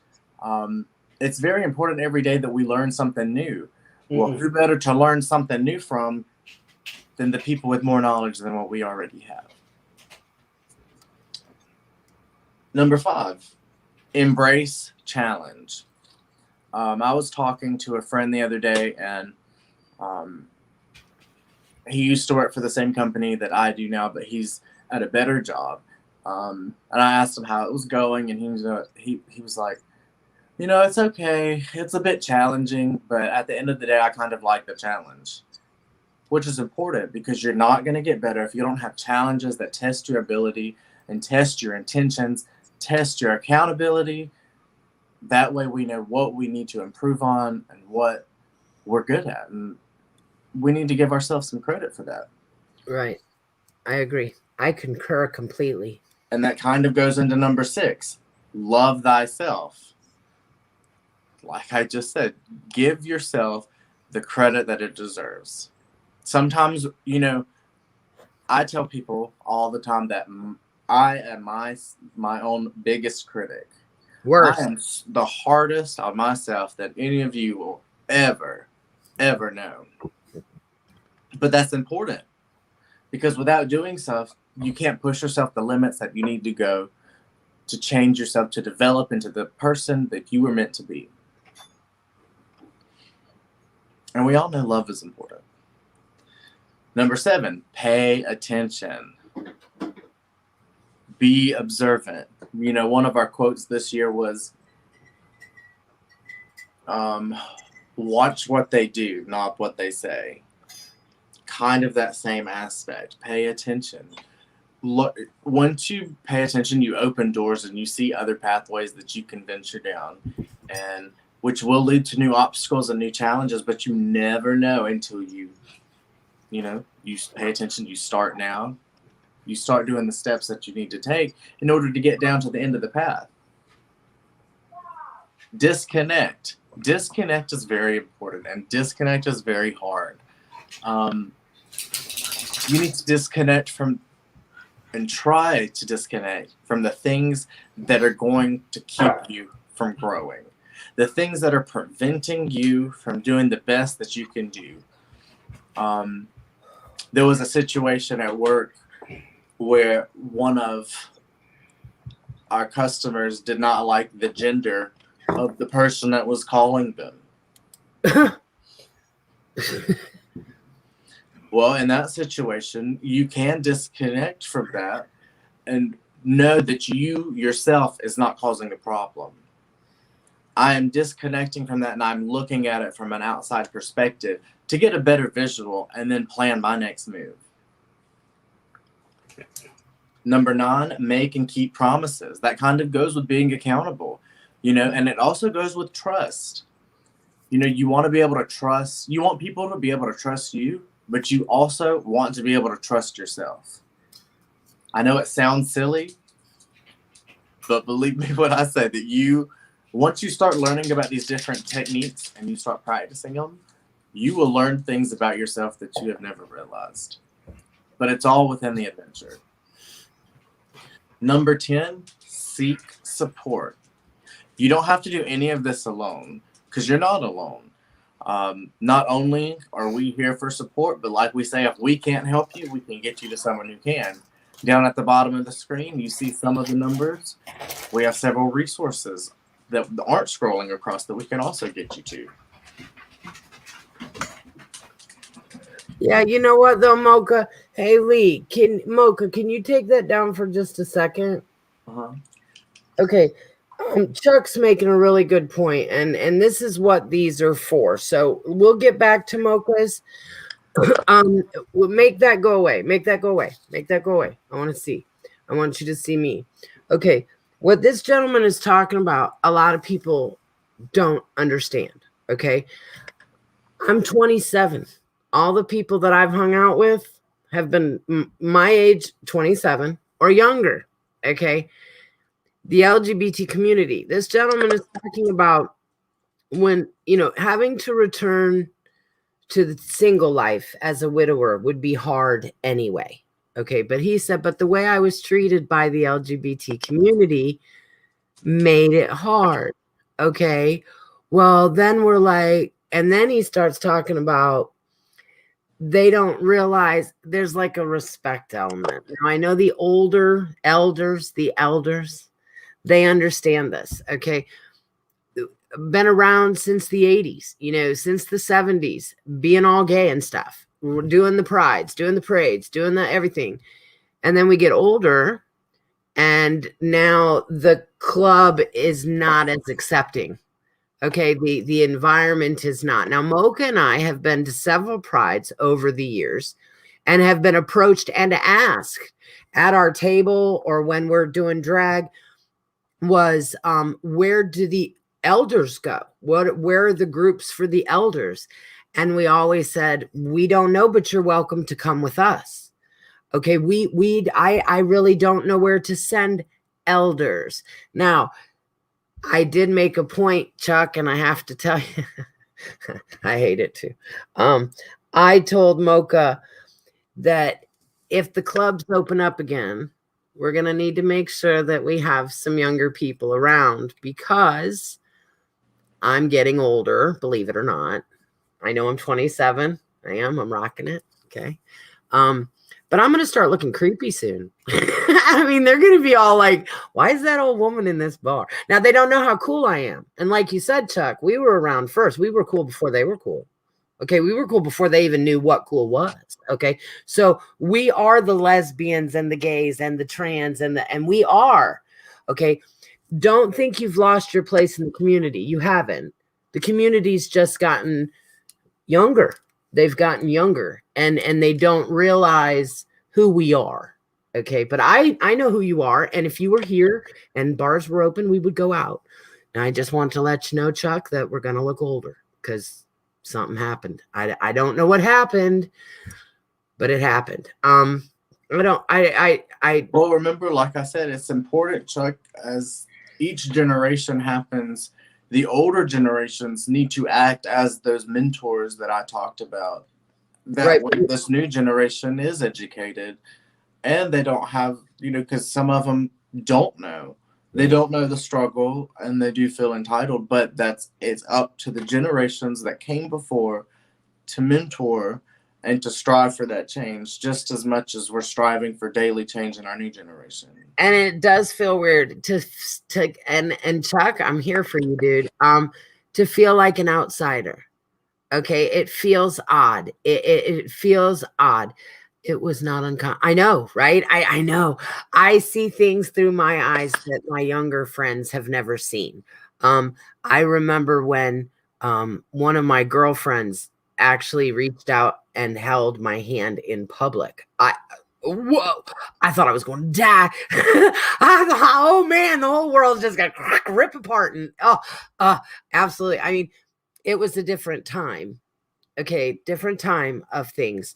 Speaker 3: It's very important every day that we learn something new. Well, who better to learn something new from than the people with more knowledge than what we already have? Number 5, embrace challenge. I was talking to a friend the other day, and he used to work for the same company that I do now, but he's at a better job. And I asked him how it was going, and he was like, it's okay. It's a bit challenging, but at the end of the day, I kind of like the challenge, which is important because you're not going to get better if you don't have challenges that test your ability and test your intentions, test your accountability. That way we know what we need to improve on and what we're good at. And we need to give ourselves some credit for that.
Speaker 1: Right. I agree. I concur completely.
Speaker 3: And that kind of goes into number 6, love thyself. Like I just said, give yourself the credit that it deserves. Sometimes, I tell people all the time that I am my own biggest critic.
Speaker 1: Worse.
Speaker 3: I am the hardest on myself that any of you will ever know. But that's important, because without doing stuff, you can't push yourself the limits that you need to go to change yourself, to develop into the person that you were meant to be. And we all know love is important. Number 7, pay attention. Be observant. One of our quotes this year was, watch what they do, not what they say. Kind of that same aspect. Pay attention. Look, once you pay attention, you open doors and you see other pathways that you can venture down, and which will lead to new obstacles and new challenges, but you never know until you pay attention. You start now. You start doing the steps that you need to take in order to get down to the end of the path. Disconnect. Disconnect is very important, and disconnect is very hard. You need to disconnect from and try to disconnect from the things that are going to keep you from growing, the things that are preventing you from doing the best that you can do. There was a situation at work where one of our customers did not like the gender of the person that was calling them. Well, in that situation, you can disconnect from that and know that you yourself is not causing the problem. I am disconnecting from that, and I'm looking at it from an outside perspective to get a better visual and then plan my next move. Number 9, make and keep promises. That kind of goes with being accountable, and it also goes with trust. You want to be able to trust, you want people to be able to trust you, but you also want to be able to trust yourself. I know it sounds silly, but believe me when I say that once you start learning about these different techniques and you start practicing them, you will learn things about yourself that you have never realized. But it's all within the adventure. Number 10, seek support. You don't have to do any of this alone, because you're not alone. Not only are we here for support, but like we say, if we can't help you, we can get you to someone who can. Down at the bottom of the screen, you see some of the numbers. We have several resources that aren't scrolling across that we can also get you to.
Speaker 1: Yeah, you know what though, Mocha? Hey Lee, can you take that down for just a second?
Speaker 3: Uh-huh.
Speaker 1: Okay. Chuck's making a really good point, and this is what these are for. So we'll get back to Mocha's. We'll make that go away. Make that go away. Make that go away. I want to see. I want you to see me. Okay. What this gentleman is talking about, a lot of people don't understand. Okay. I'm 27. All the people that I've hung out with have been my age, 27 or younger. Okay. The LGBT community. This gentleman is talking about when, having to return to the single life as a widower would be hard anyway. Okay. But he said, but the way I was treated by the LGBT community made it hard. Okay. Well, then we're like, and then he starts talking about they don't realize there's like a respect element. Now, I know the older elders, they understand this. Okay. Been around since the 80s, since the 70s, being all gay and stuff, doing the prides, doing the parades, doing the everything. And then we get older, and now the club is not as accepting. Okay, the environment is not. Now, Mocha and I have been to several prides over the years and have been approached and asked at our table or when we're doing drag was, where do the elders go? Where are the groups for the elders? And we always said, we don't know, but you're welcome to come with us. Okay, I really don't know where to send elders. Now, I did make a point, Chuck, and I have to tell you, I hate it too. I told Mocha that if the clubs open up again, we're going to need to make sure that we have some younger people around because I'm getting older, believe it or not. I know I'm 27. I'm rocking it. Okay. But I'm going to start looking creepy soon. I mean, they're going to be all like, why is that old woman in this bar? Now, they don't know how cool I am. And like you said, Chuck, we were around first. We were cool before they were cool. Okay. We were cool before they even knew what cool was. Okay. So we are the lesbians and the gays and the trans and we are. Okay. Don't think you've lost your place in the community. You haven't. The community's just gotten younger. They've gotten younger and they don't realize who we are. Okay. But I know who you are. And if you were here and bars were open, we would go out. And I just want to let you know, Chuck, that we're going to look older because something happened. I don't know what happened, but it happened. Well,
Speaker 3: remember, like I said, it's important, Chuck, as each generation happens, the older generations need to act as those mentors that I talked about. That way this new generation is educated and they don't have, because some of them don't know. They don't know the struggle and they do feel entitled, but it's up to the generations that came before to mentor and to strive for that change just as much as we're striving for daily change in our new generation.
Speaker 1: And it does feel weird to and Chuck, I'm here for you, dude. To feel like an outsider. Okay, it feels odd. It feels odd. It was not uncommon. I know, right? I know. I see things through my eyes that my younger friends have never seen. I remember when one of my girlfriends actually reached out and held my hand in public. Whoa, I thought I was going to die. I thought, oh man, the whole world just got ripped apart. And absolutely. I mean, it was a different time. Okay, different time of things.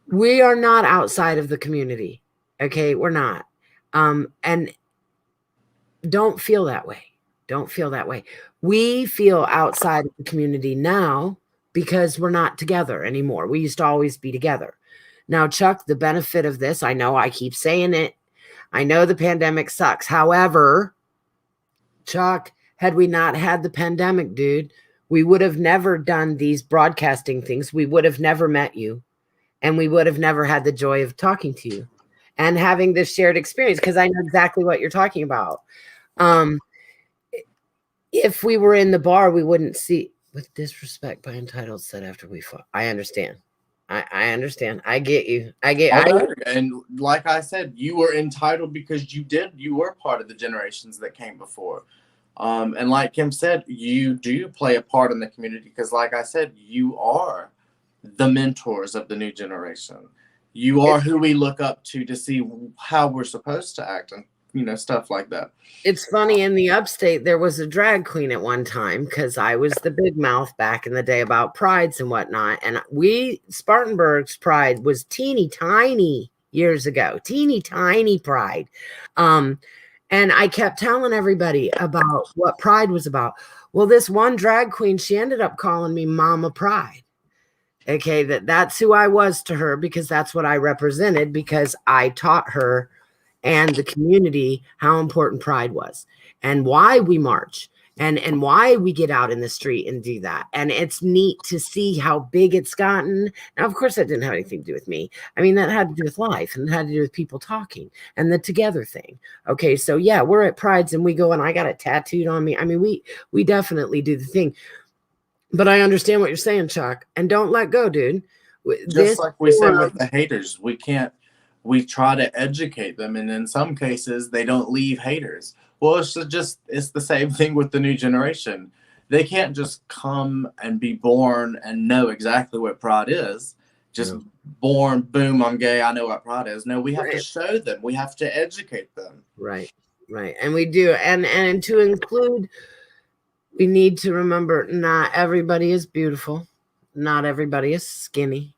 Speaker 1: We are not outside of the community. Okay, we're not. And don't feel that way. Don't feel that way. We feel outside of the community now because we're not together anymore. We used to always be together. Now, Chuck, the benefit of this, I know I keep saying it. I know the pandemic sucks. However, Chuck, had we not had the pandemic, dude, we would have never done these broadcasting things. We would have never met you. and we would have never had the joy of talking to you and having this shared experience, because I know exactly what you're talking about. If we were in the bar, we wouldn't see with disrespect by entitled said after we fought. I understand. I understand. I get you.
Speaker 3: And like I said, you were entitled because you were part of the generations that came before. And like Kim said, you do play a part in the community because, like I said, you are the mentors of the new generation. You are who we look up to see how we're supposed to act and, stuff like that.
Speaker 1: It's funny, in the upstate, there was a drag queen at one time, because I was the big mouth back in the day about prides and whatnot. And Spartanburg's pride was teeny tiny years ago, teeny tiny pride. And I kept telling everybody about what pride was about. Well, this one drag queen, she ended up calling me Mama Pride. Okay, that's who I was to her, because that's what I represented, because I taught her and the community how important pride was and why we march and why we get out in the street and do that. And it's neat to see how big it's gotten. Now, of course, that didn't have anything to do with me. I mean, that had to do with life, and it had to do with people talking and the together thing. Okay, so yeah, we're at prides and we go, and I got it tattooed on me. I mean, we definitely do the thing. But I understand what you're saying, Chuck, and don't let go, dude.
Speaker 3: Just like we said with the haters, we try to educate them, and in some cases they don't leave haters. Well, it's the same thing with the new generation. They can't just come and be born and know exactly what pride is. Just born, boom, I'm gay, I know what pride is. No, we have to show them. We have to educate them.
Speaker 1: Right. And we do. And to include, we need to remember, not everybody is beautiful. Not everybody is skinny.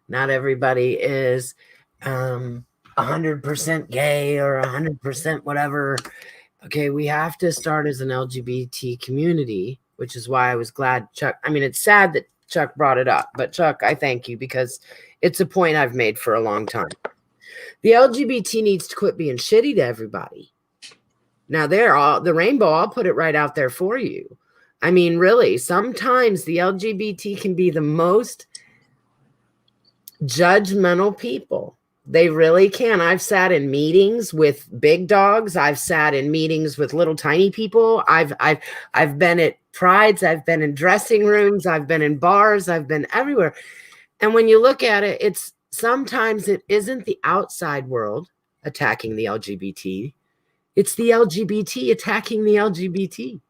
Speaker 1: Not everybody is 100% gay or 100% whatever. Okay, we have to start as an LGBT community, which is why I was glad Chuck. I mean, it's sad that Chuck brought it up, but Chuck, I thank you, because it's a point I've made for a long time. The LGBT needs to quit being shitty to everybody. Now, the rainbow, I'll put it right out there for you. I mean, really, sometimes the LGBT can be the most judgmental people. They really can. I've sat in meetings with big dogs. I've sat in meetings with little tiny people. I've been at prides. I've been in dressing rooms. I've been in bars. I've been everywhere. And when you look at it, sometimes it isn't the outside world attacking the LGBT. It's the LGBT attacking the LGBT.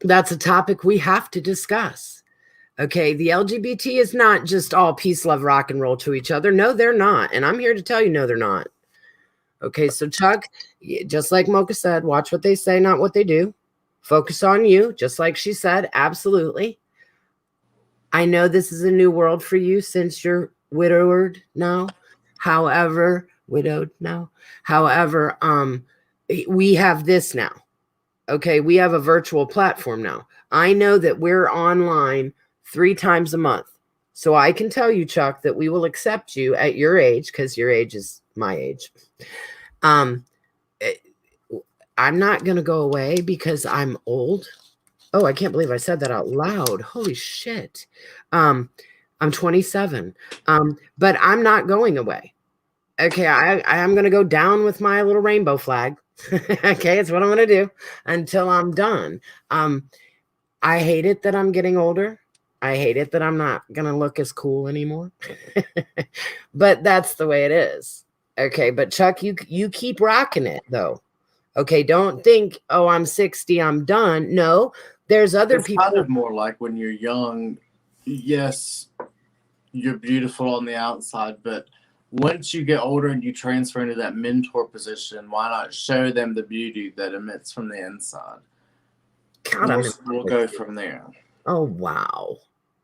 Speaker 1: That's a topic we have to discuss. Okay, the LGBT is not just all peace, love, rock and roll to each other. No, they're not. And I'm here to tell you, no, they're not. Okay, so Chuck, just like Mocha said, watch what they say, not what they do. Focus on you, just like she said, absolutely. I know this is a new world for you since you're widowed now. However, we have this now. Okay, we have a virtual platform now. I know that we're online 3 times a month. So I can tell you, Chuck, that we will accept you at your age, because your age is my age. I'm not going to go away because I'm old. Oh, I can't believe I said that out loud. Holy shit. I'm 27. But I'm not going away. Okay, I'm going to go down with my little rainbow flag. Okay, it's what I'm going to do until I'm done. I hate it that I'm getting older. I hate it that I'm not going to look as cool anymore. But that's the way it is. Okay, but Chuck, you keep rocking it, though. Okay, don't think, oh, I'm 60, I'm done. No, there's other people.
Speaker 3: It's kind of more like when you're young, yes, you're beautiful on the outside, but once you get older and you transfer into that mentor position, why not show them the beauty that emits from the inside? God, we'll go from there.
Speaker 1: Oh, wow.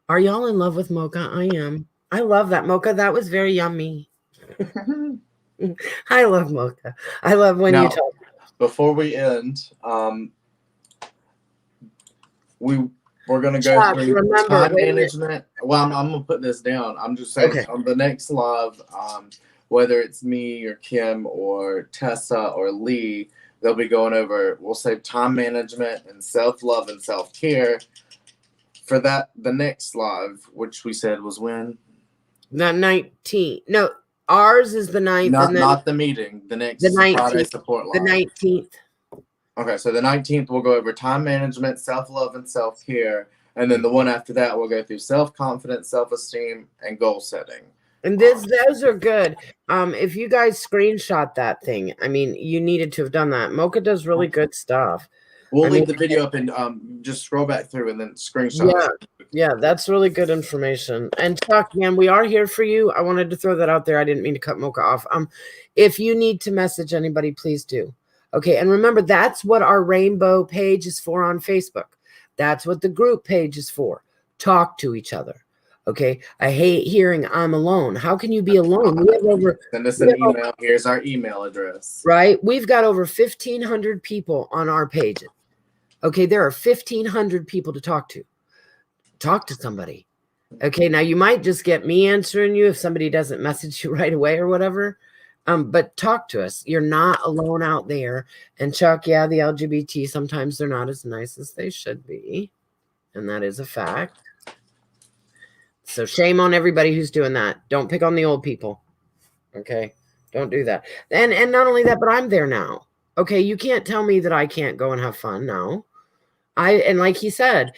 Speaker 1: Are y'all in love with Mocha? I am. I love that, Mocha. That was very yummy. I love Mocha. I love when you talk.
Speaker 3: Before we end, we're going to go through time management. Well, I'm going to put this down. I'm just saying on the next live, whether it's me or Kim or Tessa or Lee, they'll be going over, we'll say, time management and self-love and self-care. For that, the next live, which we said was when?
Speaker 1: The 19th. No, ours is the 9th.
Speaker 3: Not
Speaker 1: and then
Speaker 3: not the meeting. The next
Speaker 1: the
Speaker 3: Friday
Speaker 1: 19th.
Speaker 3: support
Speaker 1: The
Speaker 3: line.
Speaker 1: 19th.
Speaker 3: Okay, so the 19th we'll go over time management, self-love, and self-care. And then the one after that we'll go through self-confidence, self-esteem, and goal setting.
Speaker 1: And those are good. If you guys screenshot that thing, I mean, you needed to have done that. Mocha does really good stuff.
Speaker 3: We'll
Speaker 1: I
Speaker 3: leave
Speaker 1: mean,
Speaker 3: the video up and just scroll back through and then screenshot.
Speaker 1: Yeah, that's really good information. And Chuck, man, we are here for you. I wanted to throw that out there. I didn't mean to cut Mocha off. If you need to message anybody, please do. Okay, and remember, that's what our rainbow page is for on Facebook. That's what the group page is for. Talk to each other. Okay, I hate hearing I'm alone. How can you be alone? We have over.
Speaker 3: Send us an email. Here's our email address.
Speaker 1: Right, we've got over 1,500 people on our pages. Okay, there are 1,500 people to talk to. Talk to somebody. Okay, now you might just get me answering you if somebody doesn't message you right away or whatever. But talk to us. You're not alone out there. And Chuck, yeah, the LGBT, sometimes they're not as nice as they should be. And that is a fact. So shame on everybody who's doing that. Don't pick on the old people. Okay, don't do that. And not only that, but I'm there now. Okay, you can't tell me that I can't go and have fun now. And like he said,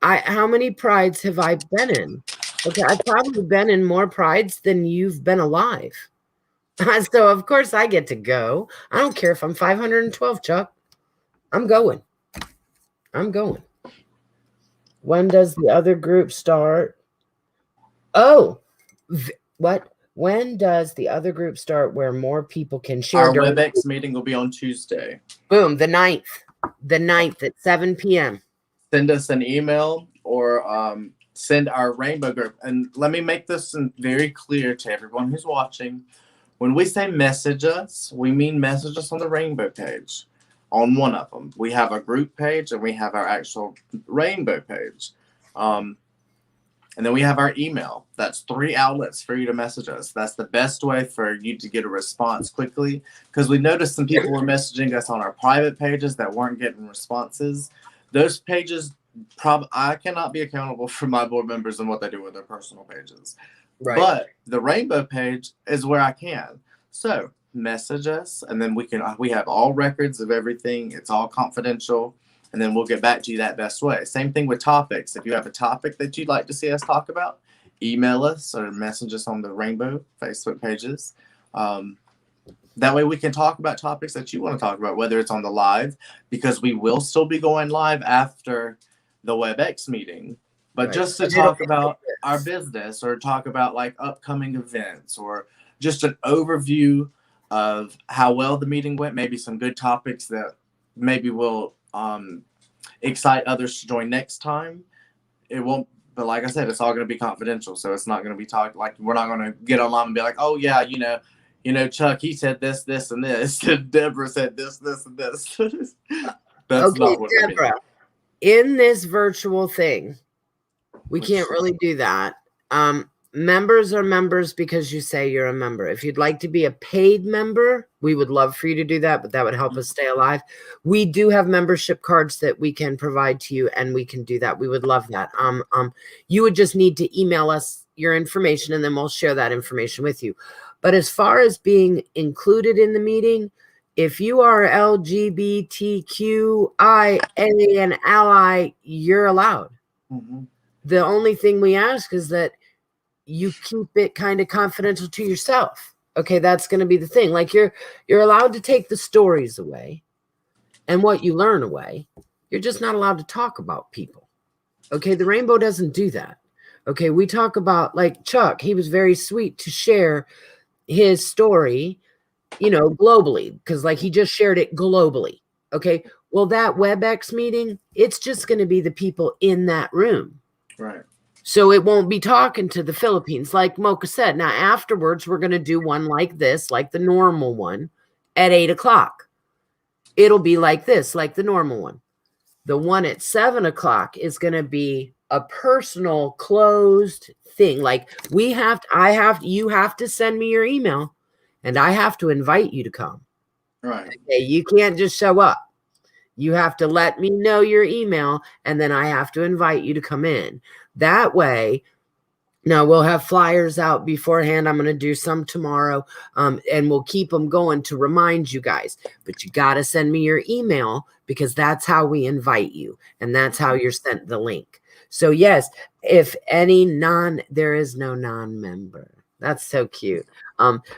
Speaker 1: how many prides have I been in? Okay, I've probably been in more prides than you've been alive. So of course I get to go. I don't care if I'm 512, Chuck. I'm going. When does the other group start? Oh, what? When does the other group start where more people can share?
Speaker 3: Our Webex meeting will be on Tuesday.
Speaker 1: Boom, the 9th. The 9th at 7 p.m.
Speaker 3: Send us an email or send our rainbow group. And let me make this very clear to everyone who's watching. When we say message us, we mean message us on the rainbow page. On one of them, we have a group page and we have our actual rainbow page. And then we have our email. That's 3 outlets for you to message us. That's the best way for you to get a response quickly. Because we noticed some people were messaging us on our private pages that weren't getting responses. Those pages, I cannot be accountable for my board members and what they do with their personal pages. Right. But the rainbow page is where I can. So message us, and then we have all records of everything. It's all confidential, and then we'll get back to you that best way. Same thing with topics. If you have a topic that you'd like to see us talk about, email us or message us on the rainbow Facebook pages. That way we can talk about topics that you want to talk about, whether it's on the live, because we will still be going live after the WebEx meeting. But just to talk about our business or talk about like upcoming events or just an overview of how well the meeting went, maybe some good topics that maybe will excite others to join next time. It won't, but like I said, it's all going to be confidential. So it's not going to be talked like we're not going to get online and be like, oh yeah, you know, Chuck, he said this, this, and this. And Deborah said this, this, and this. That's
Speaker 1: okay,
Speaker 3: not what
Speaker 1: Deborah, in this virtual thing, we can't really do that. Members are members because you say you're a member. If you'd like to be a paid member, we would love for you to do that, but that would help us stay alive. We do have membership cards that we can provide to you, and we can do that. We would love that. You would just need to email us your information, and then we'll share that information with you. But as far as being included in the meeting, if you are LGBTQIA and ally, you're allowed. Mm-hmm. The only thing we ask is that you keep it kind of confidential to yourself. Okay, that's going to be the thing. Like you're allowed to take the stories away and what you learn away. You're just not allowed to talk about people. Okay, the rainbow doesn't do that. Okay, we talk about, like Chuck, he was very sweet to share his story, globally, because like he just shared it globally. Okay, well, that WebEx meeting, it's just going to be the people in that room.
Speaker 3: Right.
Speaker 1: So it won't be talking to the Philippines, like Mocha said. Now, afterwards, we're going to do one like this, like the normal one, at 8 o'clock. It'll be like this, like the normal one. The one at 7 o'clock is going to be a personal, closed thing. Like you have to send me your email, and I have to invite you to come.
Speaker 3: Right.
Speaker 1: Okay, you can't just show up. You have to let me know your email, and then I have to invite you to come in. That way, No, we'll have flyers out beforehand. I'm going to do some tomorrow, and we'll keep them going to remind you guys. But you got to send me your email because that's how we invite you, and that's how you're sent the link. So yes, if any there is no non-member. That's so cute.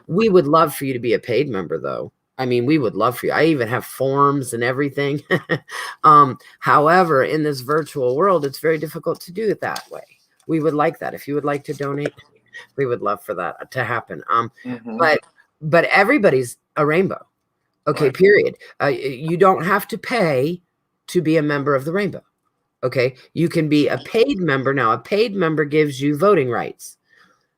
Speaker 1: We would love for you to be a paid member, though. I mean, we would love for you. I even have forms and everything. However, in this virtual world, it's very difficult to do it that way. We would like that. If you would like to donate, we would love for that to happen. But everybody's a rainbow. Okay,
Speaker 3: Right.
Speaker 1: period. You don't have to pay to be a member of the rainbow. Okay, you can be a paid member. Now, a paid member gives you voting rights.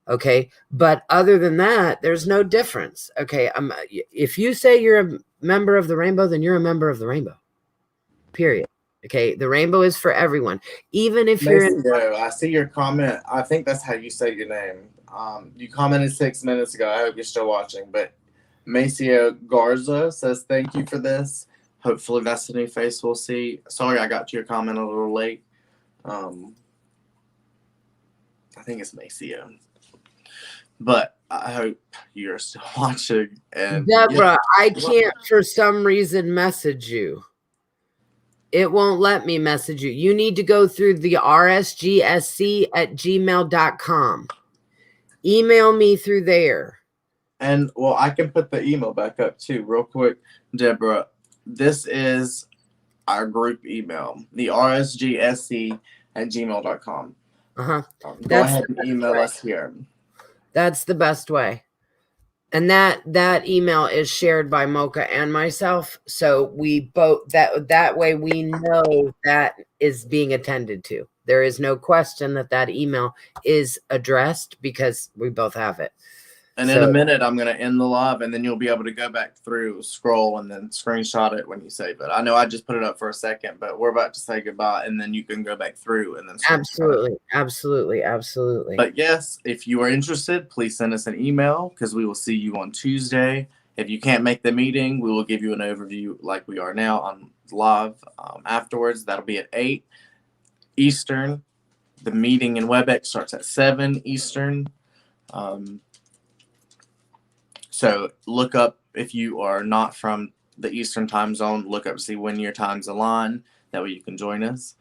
Speaker 1: Okay, but other than that, there's no difference. Okay, if you say you're a member of the rainbow, then you're a member of the rainbow. Period. Okay, the rainbow is for everyone, even if you're in.
Speaker 3: Maceo, I see your comment. I think that's how you say your name. You commented 6 minutes ago. I hope you're still watching. But Maceo Garza says thank you for this. Hopefully that's the new face we'll see. Sorry I got to your comment a little late. I think it's Maceo. But I hope you're still watching. And
Speaker 1: Deborah, I can't for some reason message you. It won't let me message you. You need to go through the rsgsc@gmail.com. Email me through there.
Speaker 3: And well, I can put the email back up too, real quick, Deborah. This is our group email, the rsgsc@gmail.com.
Speaker 1: Uh-huh.
Speaker 3: Go ahead and email us here.
Speaker 1: That's the best way. And that email is shared by Mocha and myself. So we both that way we know that is being attended to. There is no question that email is addressed because we both have it.
Speaker 3: And in a minute, I'm going to end the live, and then you'll be able to go back through, scroll, and then screenshot it when you save it. I know I just put it up for a second, but we're about to say goodbye, and then you can go back through and then
Speaker 1: absolutely, absolutely, absolutely.
Speaker 3: But yes, if you are interested, please send us an email because we will see you on Tuesday. If you can't make the meeting, we will give you an overview like we are now on live afterwards. That'll be at 8 Eastern. The meeting in Webex starts at 7 Eastern. So look up, if you are not from the Eastern time zone, look up to see when your times align. That way you can join us.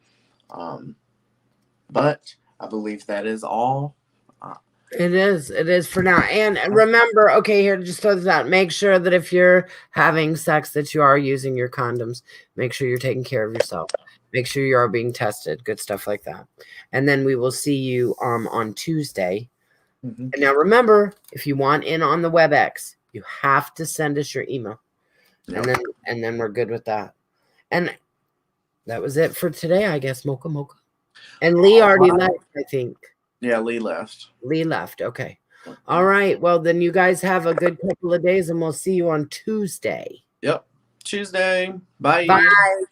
Speaker 3: But I believe that is all.
Speaker 1: It is for now. And remember, okay, here, just throw this out. Make sure that if you're having sex that you are using your condoms. Make sure you're taking care of yourself. Make sure you are being tested. Good stuff like that. And then we will see you on Tuesday. Mm-hmm. And now remember, if you want in on the WebEx, you have to send us your email. Yep. And then we're good with that. And that was it for today, I guess. Mocha. And Lee already left, I think.
Speaker 3: Yeah, Lee left.
Speaker 1: Okay. All right. Well, then you guys have a good couple of days, and we'll see you on Tuesday.
Speaker 3: Yep. Tuesday. Bye.
Speaker 1: Bye.